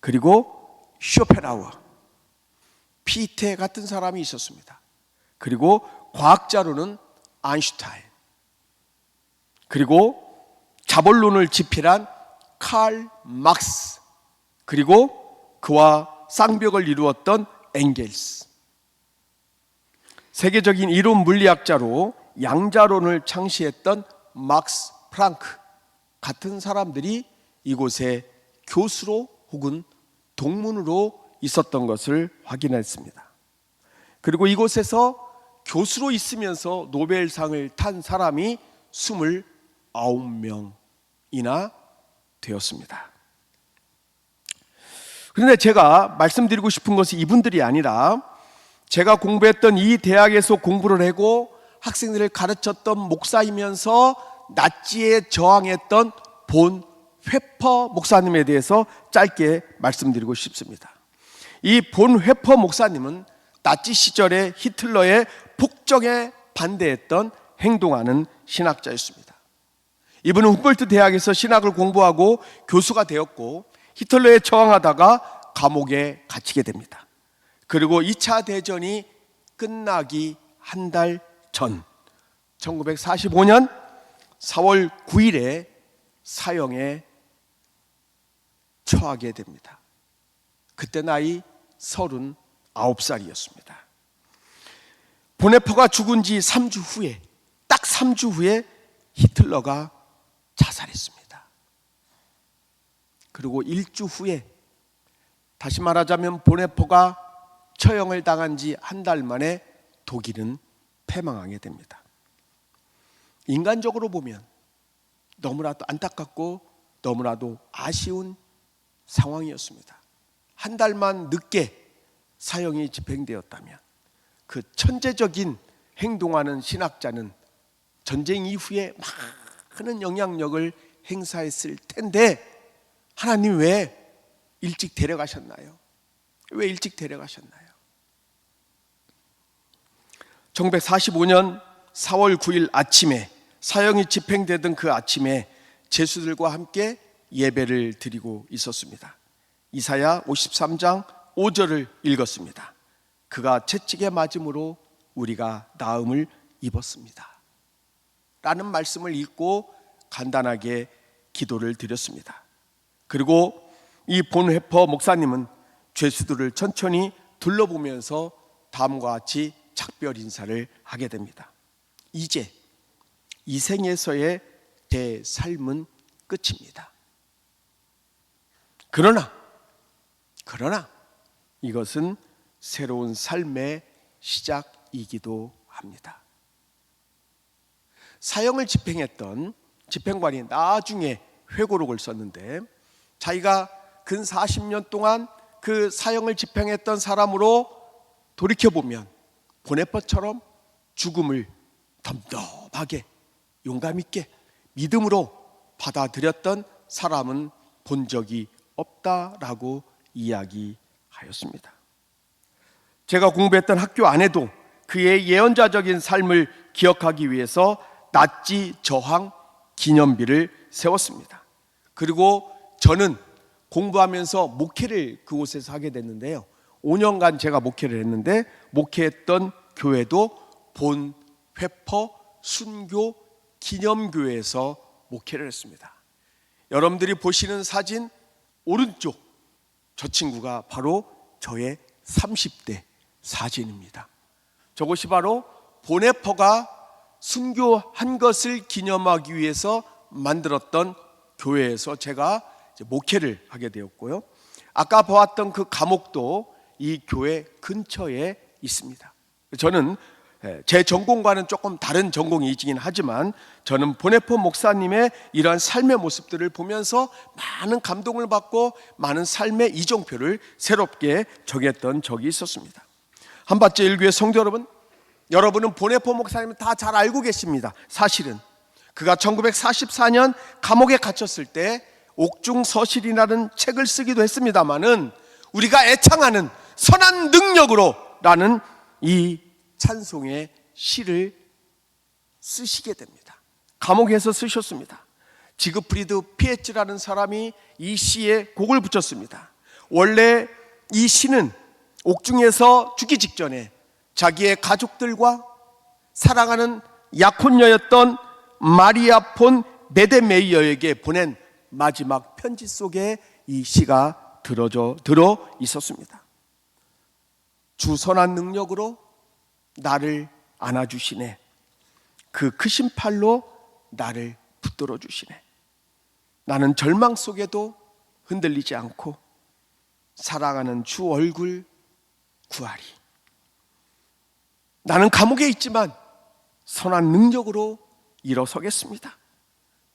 그리고 쇼펜하우어, 피테 같은 사람이 있었습니다. 그리고 과학자로는 아인슈타인, 그리고 자본론을 집필한 칼 막스, 그리고 그와 쌍벽을 이루었던 엥겔스, 세계적인 이론 물리학자로 양자론을 창시했던 막스 프랑크 같은 사람들이 이곳에 교수로 혹은 동문으로 있었던 것을 확인했습니다. 그리고 이곳에서 교수로 있으면서 노벨상을 탄 사람이 29명이나 되었습니다. 그런데 제가 말씀드리고 싶은 것은 이분들이 아니라, 제가 공부했던 이 대학에서 공부를 하고 학생들을 가르쳤던 목사이면서 나치에 저항했던 본 회퍼 목사님에 대해서 짧게 말씀드리고 싶습니다. 이 본 회퍼 목사님은 나치 시절에 히틀러의 폭정에 반대했던 행동하는 신학자였습니다. 이분은 훔볼트 대학에서 신학을 공부하고 교수가 되었고 히틀러에 저항하다가 감옥에 갇히게 됩니다. 그리고 2차 대전이 끝나기 한 달 전 1945년 4월 9일에 사형에 처하게 됩니다. 그때 나이 39살이었습니다. 보네퍼가 죽은 지 3주 후에, 딱 3주 후에 히틀러가 자살했습니다. 그리고 1주 후에, 다시 말하자면 보네퍼가 처형을 당한 지 한 달 만에 독일은 패망하게 됩니다. 인간적으로 보면 너무나도 안타깝고 너무나도 아쉬운 상황이었습니다. 한 달만 늦게 사형이 집행되었다면 그 천재적인 행동하는 신학자는 전쟁 이후에 많은 영향력을 행사했을 텐데 하나님 왜 일찍 데려가셨나요? 왜 일찍 데려가셨나요? 1945년 4월 9일 아침에, 사형이 집행되던 그 아침에 제수들과 함께 예배를 드리고 있었습니다. 이사야 53장 5절을 읽었습니다. 그가 채찍에 맞음으로 우리가 나음을 입었습니다 라는 말씀을 읽고 간단하게 기도를 드렸습니다. 그리고 이 본회퍼 목사님은 죄수들을 천천히 둘러보면서 다음과 같이 작별 인사를 하게 됩니다. 이제 이 생에서의 내 삶은 끝입니다. 그러나 이것은 새로운 삶의 시작이기도 합니다. 사형을 집행했던 집행관이 나중에 회고록을 썼는데 자기가 근 40년 동안 그 사형을 집행했던 사람으로 돌이켜보면 보네퍼처럼 죽음을 덤덤하게 용감 있게 믿음으로 받아들였던 사람은 본 적이 없다라고 이야기하였습니다. 제가 공부했던 학교 안에도 그의 예언자적인 삶을 기억하기 위해서 나치 저항 기념비를 세웠습니다. 그리고 저는 공부하면서 목회를 그곳에서 하게 됐는데요, 5년간 제가 목회를 했는데 목회했던 교회도 본 회퍼 순교 기념교회에서 목회를 했습니다. 여러분들이 보시는 사진 오른쪽, 저 친구가 바로 저의 30대 사진입니다. 저것이 바로 보네퍼가 순교한 것을 기념하기 위해서 만들었던 교회에서 제가 목회를 하게 되었고요, 아까 보았던 그 감옥도 이 교회 근처에 있습니다. 저는 제 전공과는 조금 다른 전공이긴 하지만 저는 보네퍼 목사님의 이러한 삶의 모습들을 보면서 많은 감동을 받고 많은 삶의 이정표를 새롭게 정했던 적이 있었습니다. 한밭제 일교회 성도 여러분, 여러분은 보네퍼 목사님을 다 잘 알고 계십니다. 사실은 그가 1944년 감옥에 갇혔을 때 옥중서실이라는 책을 쓰기도 했습니다마는 우리가 애창하는 선한 능력으로 라는 이 찬송의 시를 쓰시게 됩니다. 감옥에서 쓰셨습니다. 지그프리드 피에츠라는 사람이 이 시에 곡을 붙였습니다. 원래 이 시는 옥중에서 죽기 직전에 자기의 가족들과 사랑하는 약혼녀였던 마리아 폰 메데메이어에게 보낸 마지막 편지 속에 이 시가 들어 있었습니다. 주 선한 능력으로 나를 안아주시네, 그 크신 팔로 나를 붙들어 주시네, 나는 절망 속에도 흔들리지 않고 사랑하는 주 얼굴 구하리, 나는 감옥에 있지만 선한 능력으로 일어서겠습니다.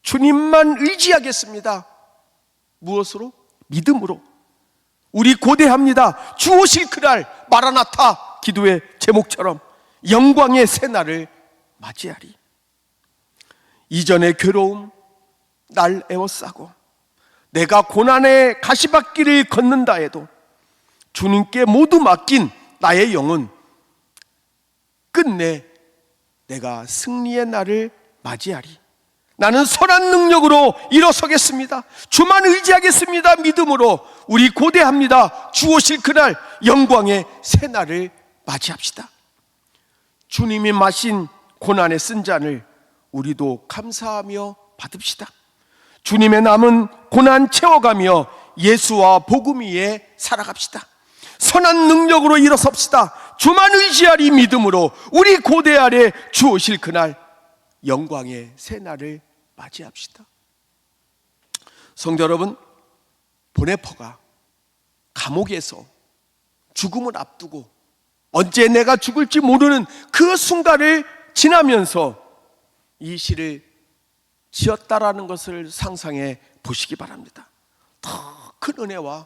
주님만 의지하겠습니다. 무엇으로? 믿음으로. 우리 고대합니다. 주 오실 그날 마라나타 기도의 제목처럼 영광의 새날을 맞이하리. 이전의 괴로움 날 에워싸고 내가 고난의 가시밭길을 걷는다 해도 주님께 모두 맡긴 나의 영은 끝내 내가 승리의 날을 맞이하리. 나는 선한 능력으로 일어서겠습니다. 주만 의지하겠습니다. 믿음으로 우리 고대합니다. 주 오실 그날 영광의 새날을 맞이합시다. 주님이 마신 고난의 쓴 잔을 우리도 감사하며 받읍시다. 주님의 남은 고난 채워가며 예수와 복음 위에 살아갑시다. 선한 능력으로 일어섭시다. 주만 의지하리 믿음으로 우리 고대 아래 주 오실 그날 영광의 새날을 맞이합시다. 성도 여러분, 보네퍼가 감옥에서 죽음을 앞두고 언제 내가 죽을지 모르는 그 순간을 지나면서 이 시를 지었다라는 것을 상상해 보시기 바랍니다. 더 큰 은혜와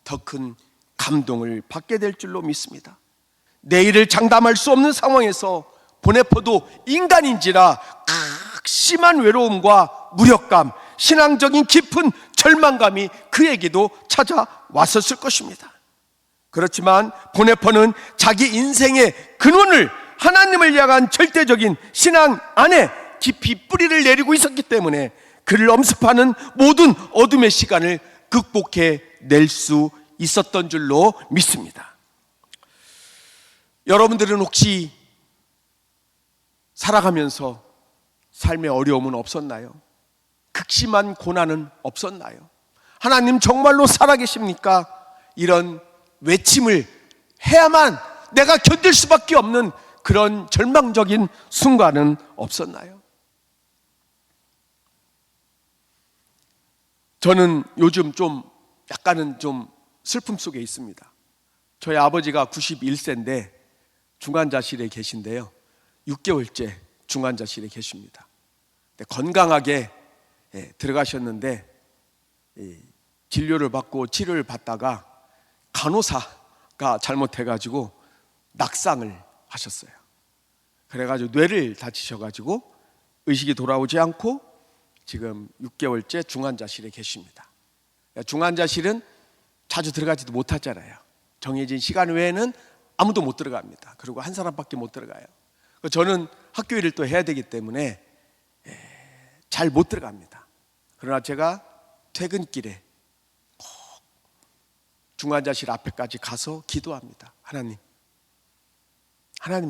더 큰 감동을 받게 될 줄로 믿습니다. 내일을 장담할 수 없는 상황에서 보네퍼도 인간인지라 극심한 외로움과 무력감, 신앙적인 깊은 절망감이 그에게도 찾아왔었을 것입니다. 그렇지만 보네퍼는 자기 인생의 근원을 하나님을 향한 절대적인 신앙 안에 깊이 뿌리를 내리고 있었기 때문에 그를 엄습하는 모든 어둠의 시간을 극복해 낼 수 있었던 줄로 믿습니다. 여러분들은 혹시 살아가면서 삶의 어려움은 없었나요? 극심한 고난은 없었나요? 하나님 정말로 살아계십니까? 이런 외침을 해야만 내가 견딜 수밖에 없는 그런 절망적인 순간은 없었나요? 저는 요즘 약간은 슬픔 속에 있습니다. 저희 아버지가 91세인데 중환자실에 계신데요. 6개월째 중환자실에 계십니다. 건강하게 들어가셨는데 진료를 받고 치료를 받다가 간호사가 잘못해가지고 낙상을 하셨어요. 그래가지고 뇌를 다치셔가지고 의식이 돌아오지 않고 지금 6개월째 중환자실에 계십니다. 중환자실은 자주 들어가지도 못하잖아요. 정해진 시간 외에는 아무도 못 들어갑니다. 그리고 한 사람밖에 못 들어가요. 저는 학교 일을 또 해야 되기 때문에 잘 못 들어갑니다. 그러나 제가 퇴근길에 꼭 중환자실 앞에까지 가서 기도합니다. 하나님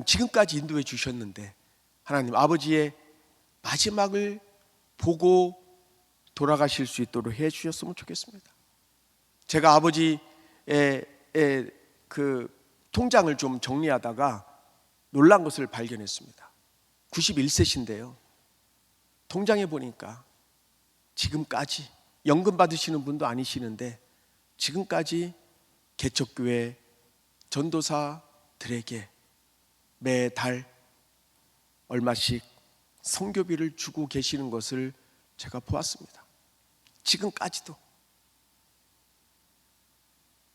지금까지 인도해 주셨는데 하나님 아버지의 마지막을 보고 돌아가실 수 있도록 해 주셨으면 좋겠습니다. 제가 아버지의 그 통장을 좀 정리하다가 놀란 것을 발견했습니다. 91세신데요. 통장에 보니까 지금까지 연금 받으시는 분도 아니시는데 지금까지 개척교회 전도사들에게 매달 얼마씩 선교비를 주고 계시는 것을 제가 보았습니다. 지금까지도.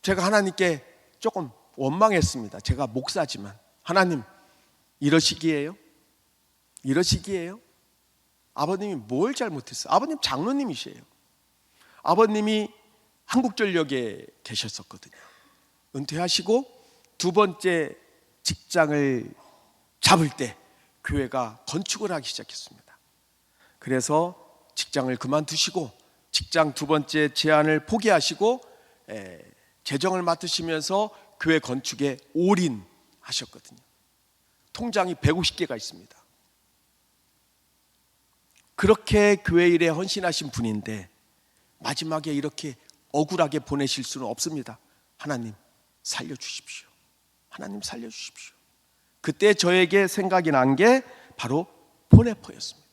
제가 하나님께 조금 원망했습니다. 제가 목사지만 하나님 이러시기에요? 아버님이 뭘 잘못했어요? 아버님 장로님이시에요. 아버님이 한국전력에 계셨었거든요. 은퇴하시고 두 번째 직장을 잡을 때 교회가 건축을 하기 시작했습니다. 그래서 직장을 그만두시고 직장 두 번째 제안을 포기하시고 재정을 맡으시면서 교회 건축에 올인하셨거든요. 통장이 150개가 있습니다. 그렇게 교회 일에 헌신하신 분인데 마지막에 이렇게 억울하게 보내실 수는 없습니다. 하나님 살려주십시오. 하나님 살려주십시오. 그때 저에게 생각이 난 게 바로 보네퍼였습니다.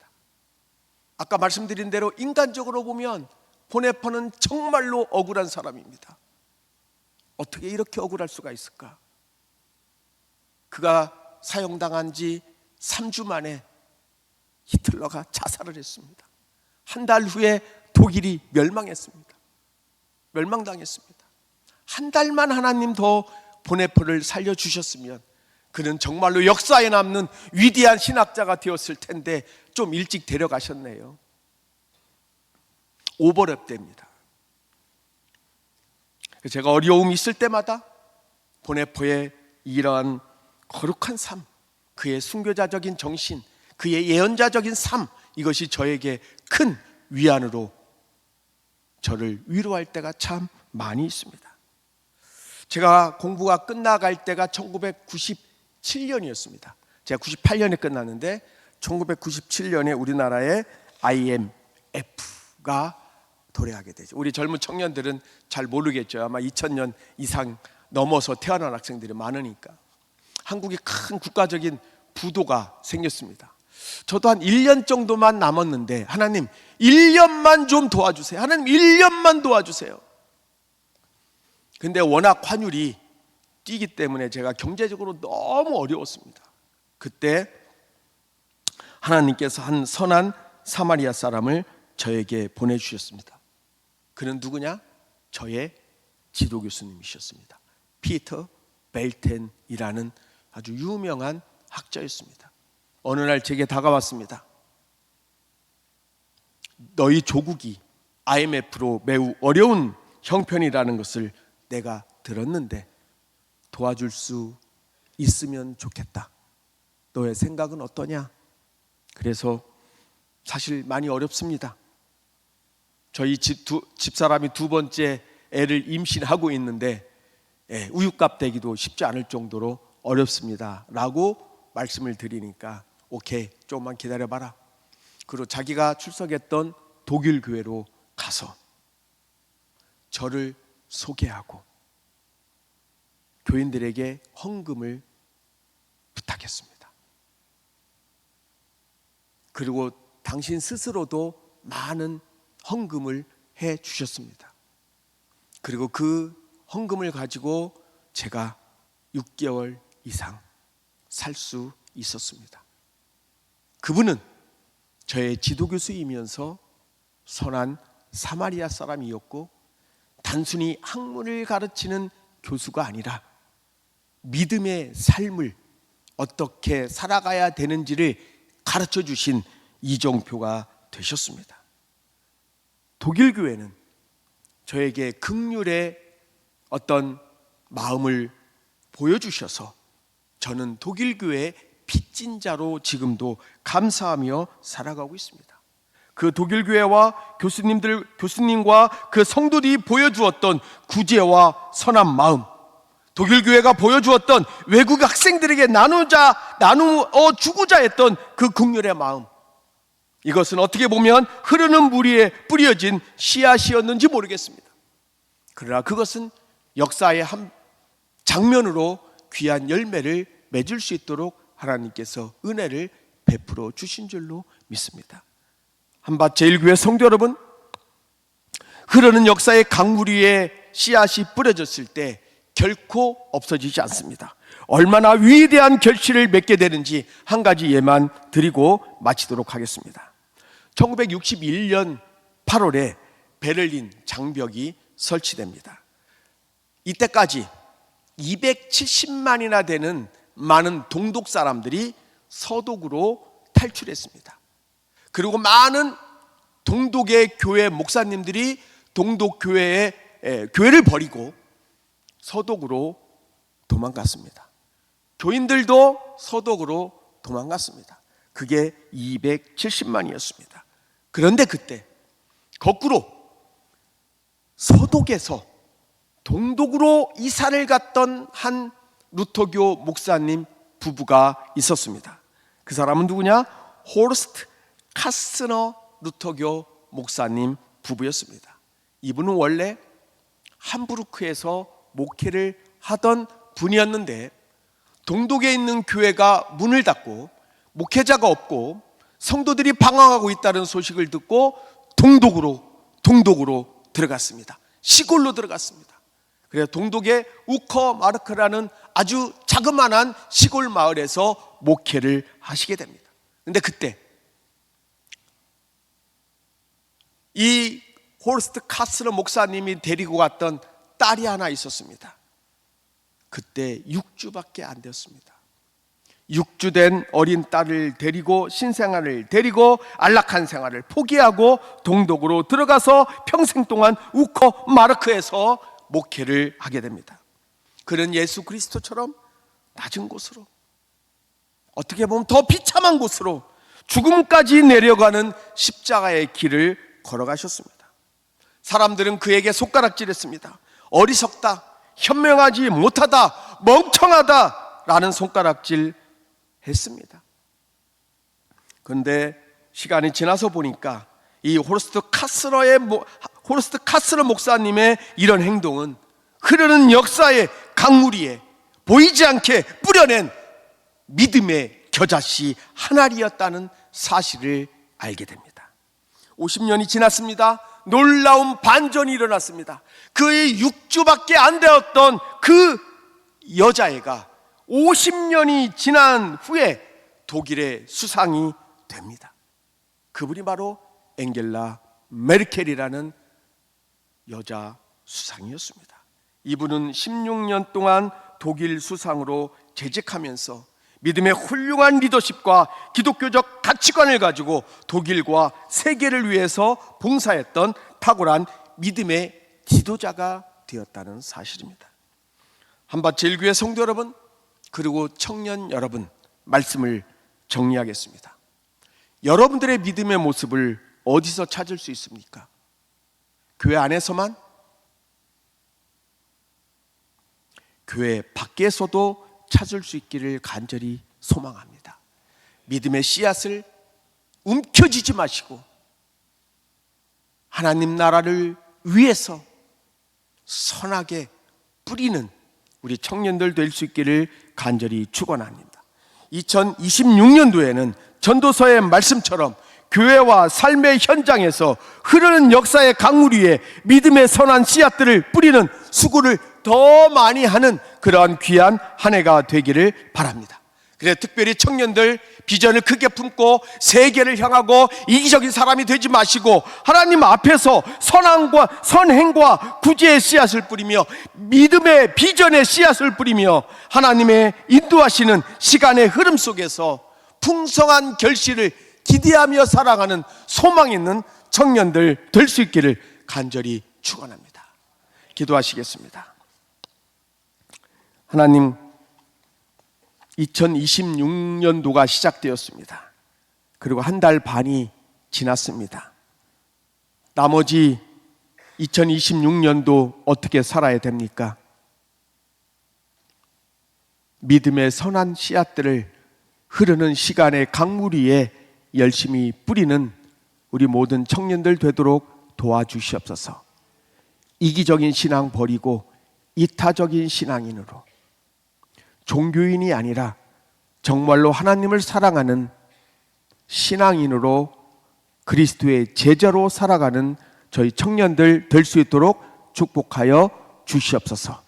아까 말씀드린 대로 인간적으로 보면 보네퍼는 정말로 억울한 사람입니다. 어떻게 이렇게 억울할 수가 있을까? 그가 사형당한 지 3주 만에 히틀러가 자살을 했습니다. 한 달 후에 독일이 멸망했습니다. 멸망당했습니다. 한 달만 하나님 더 보네퍼를 살려주셨으면 그는 정말로 역사에 남는 위대한 신학자가 되었을 텐데 좀 일찍 데려가셨네요. 오버랩 됩니다. 제가 어려움이 있을 때마다 보네퍼의 이러한 거룩한 삶, 그의 순교자적인 정신, 그의 예언자적인 삶, 이것이 저에게 큰 위안으로 저를 위로할 때가 참 많이 있습니다. 제가 공부가 끝나갈 때가 1997년이었습니다. 제가 98년에 끝났는데 1997년에 우리나라에 IMF가 도래하게 되죠. 우리 젊은 청년들은 잘 모르겠죠. 아마 2000년 이상 넘어서 태어난 학생들이 많으니까. 한국이 큰 국가적인 부도가 생겼습니다. 저도 한 1년 정도만 남았는데 하나님 1년만 좀 도와주세요. 하나님 1년만 도와주세요. 근데 워낙 환율이 뛰기 때문에 제가 경제적으로 너무 어려웠습니다. 그때 하나님께서 한 선한 사마리아 사람을 저에게 보내주셨습니다. 그는 누구냐? 저의 지도 교수님이셨습니다. 피터 벨텐이라는 아주 유명한 학자였습니다. 어느 날 제게 다가왔습니다. 너희 조국이 IMF로 매우 어려운 형편이라는 것을 내가 들었는데 도와줄 수 있으면 좋겠다. 너의 생각은 어떠냐? 그래서 사실 많이 어렵습니다. 저희 집사람이 두 번째 애를 임신하고 있는데 우유값 대기도 쉽지 않을 정도로 어렵습니다 라고 말씀을 드리니까 오케이, 조금만 기다려봐라. 그리고 자기가 출석했던 독일 교회로 가서 저를 소개하고 교인들에게 헌금을 부탁했습니다. 그리고 당신 스스로도 많은 헌금을 해 주셨습니다. 그리고 그 헌금을 가지고 제가 6개월 이상 살 수 있었습니다. 그분은 저의 지도교수이면서 선한 사마리아 사람이었고 단순히 학문을 가르치는 교수가 아니라 믿음의 삶을 어떻게 살아가야 되는지를 가르쳐 주신 이정표가 되셨습니다. 독일 교회는 저에게 긍휼의 어떤 마음을 보여주셔서 저는 독일 교회의 빚진 자로 지금도 감사하며 살아가고 있습니다. 그 독일 교회와 교수님과 그 성도들이 보여주었던 구제와 선한 마음, 독일 교회가 보여주었던 외국 학생들에게 나누어 주고자 했던 그 긍휼의 마음, 이것은 어떻게 보면 흐르는 물 위에 뿌려진 씨앗이었는지 모르겠습니다. 그러나 그것은 역사의 한 장면으로 귀한 열매를 맺을 수 있도록 하나님께서 은혜를 베풀어 주신 줄로 믿습니다. 한밭 제일교회 성도 여러분, 흐르는 역사의 강물 위에 씨앗이 뿌려졌을 때 결코 없어지지 않습니다. 얼마나 위대한 결실을 맺게 되는지 한 가지 예만 드리고 마치도록 하겠습니다. 1961년 8월에 베를린 장벽이 설치됩니다. 이때까지 270만이나 되는 많은 동독 사람들이 서독으로 탈출했습니다. 그리고 많은 동독의 교회 목사님들이 동독 교회를 버리고 서독으로 도망갔습니다. 교인들도 서독으로 도망갔습니다. 그게 270만이었습니다. 그런데 그때 거꾸로 서독에서 동독으로 이사를 갔던 한 루터교 목사님 부부가 있었습니다. 그 사람은 누구냐? 호르스트 카스너 루터교 목사님 부부였습니다. 이분은 원래 함부르크에서 목회를 하던 분이었는데 동독에 있는 교회가 문을 닫고 목회자가 없고 성도들이 방황하고 있다는 소식을 듣고 동독으로 들어갔습니다. 시골로 들어갔습니다. 그래서 동독의 우커마르크라는 아주 자그마한 시골 마을에서 목회를 하시게 됩니다. 그런데 그때 이 호르스트 카스너 목사님이 데리고 갔던 딸이 하나 있었습니다. 그때 6주밖에 안 되었습니다. 6주 된 어린 딸을 데리고 신생아를 데리고 안락한 생활을 포기하고 동독으로 들어가서 평생 동안 우커마르크에서 목회를 하게 됩니다. 그는 예수 그리스도처럼 낮은 곳으로, 어떻게 보면 더 비참한 곳으로 죽음까지 내려가는 십자가의 길을 걸어가셨습니다. 사람들은 그에게 손가락질했습니다. 어리석다, 현명하지 못하다, 멍청하다 라는 손가락질 했습니다. 그런데 시간이 지나서 보니까 이 호르스트 카스러 목사님의 이런 행동은 흐르는 역사의 강물 위에 보이지 않게 뿌려낸 믿음의 겨자씨 한 알이었다는 사실을 알게 됩니다. 50년이 지났습니다. 놀라운 반전이 일어났습니다. 그의 6주밖에 안 되었던 그 여자애가 50년이 지난 후에 독일의 수상이 됩니다. 그분이 바로 앵겔라 메르켈이라는 여자 수상이었습니다. 이분은 16년 동안 독일 수상으로 재직하면서 믿음의 훌륭한 리더십과 기독교적 가치관을 가지고 독일과 세계를 위해서 봉사했던 탁월한 믿음의 지도자가 되었다는 사실입니다. 한밭제일교회 성도 여러분, 그리고 청년 여러분, 말씀을 정리하겠습니다. 여러분들의 믿음의 모습을 어디서 찾을 수 있습니까? 교회 안에서만? 교회 밖에서도 찾을 수 있기를 간절히 소망합니다. 믿음의 씨앗을 움켜쥐지 마시고 하나님 나라를 위해서 선하게 뿌리는 우리 청년들 될 수 있기를 간절히 축원합니다. 2026년도에는 전도서의 말씀처럼 교회와 삶의 현장에서 흐르는 역사의 강물 위에 믿음의 선한 씨앗들을 뿌리는 수고를 더 많이 하는 그러한 귀한 한 해가 되기를 바랍니다. 그래서 특별히 청년들 비전을 크게 품고 세계를 향하고 이기적인 사람이 되지 마시고 하나님 앞에서 선행과 구제의 씨앗을 뿌리며 믿음의 비전의 씨앗을 뿌리며 하나님의 인도하시는 시간의 흐름 속에서 풍성한 결실을 기대하며 살아가는 소망 있는 청년들 될 수 있기를 간절히 축원합니다. 기도하시겠습니다. 하나님, 2026년도가 시작되었습니다. 그리고 한 달 반이 지났습니다. 나머지 2026년도 어떻게 살아야 됩니까? 믿음의 선한 씨앗들을 흐르는 시간의 강물 위에 열심히 뿌리는 우리 모든 청년들 되도록 도와주시옵소서. 이기적인 신앙 버리고 이타적인 신앙인으로, 종교인이 아니라 정말로 하나님을 사랑하는 신앙인으로 그리스도의 제자로 살아가는 저희 청년들 될 수 있도록 축복하여 주시옵소서.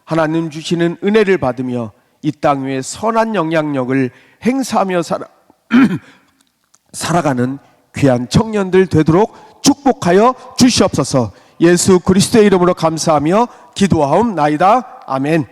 하나님 주시는 은혜를 받으며 이 땅 위에 선한 영향력을 행사하며 살아가는 귀한 청년들 되도록 축복하여 주시옵소서. 예수 그리스도의 이름으로 감사하며 기도하옵나이다. 아멘.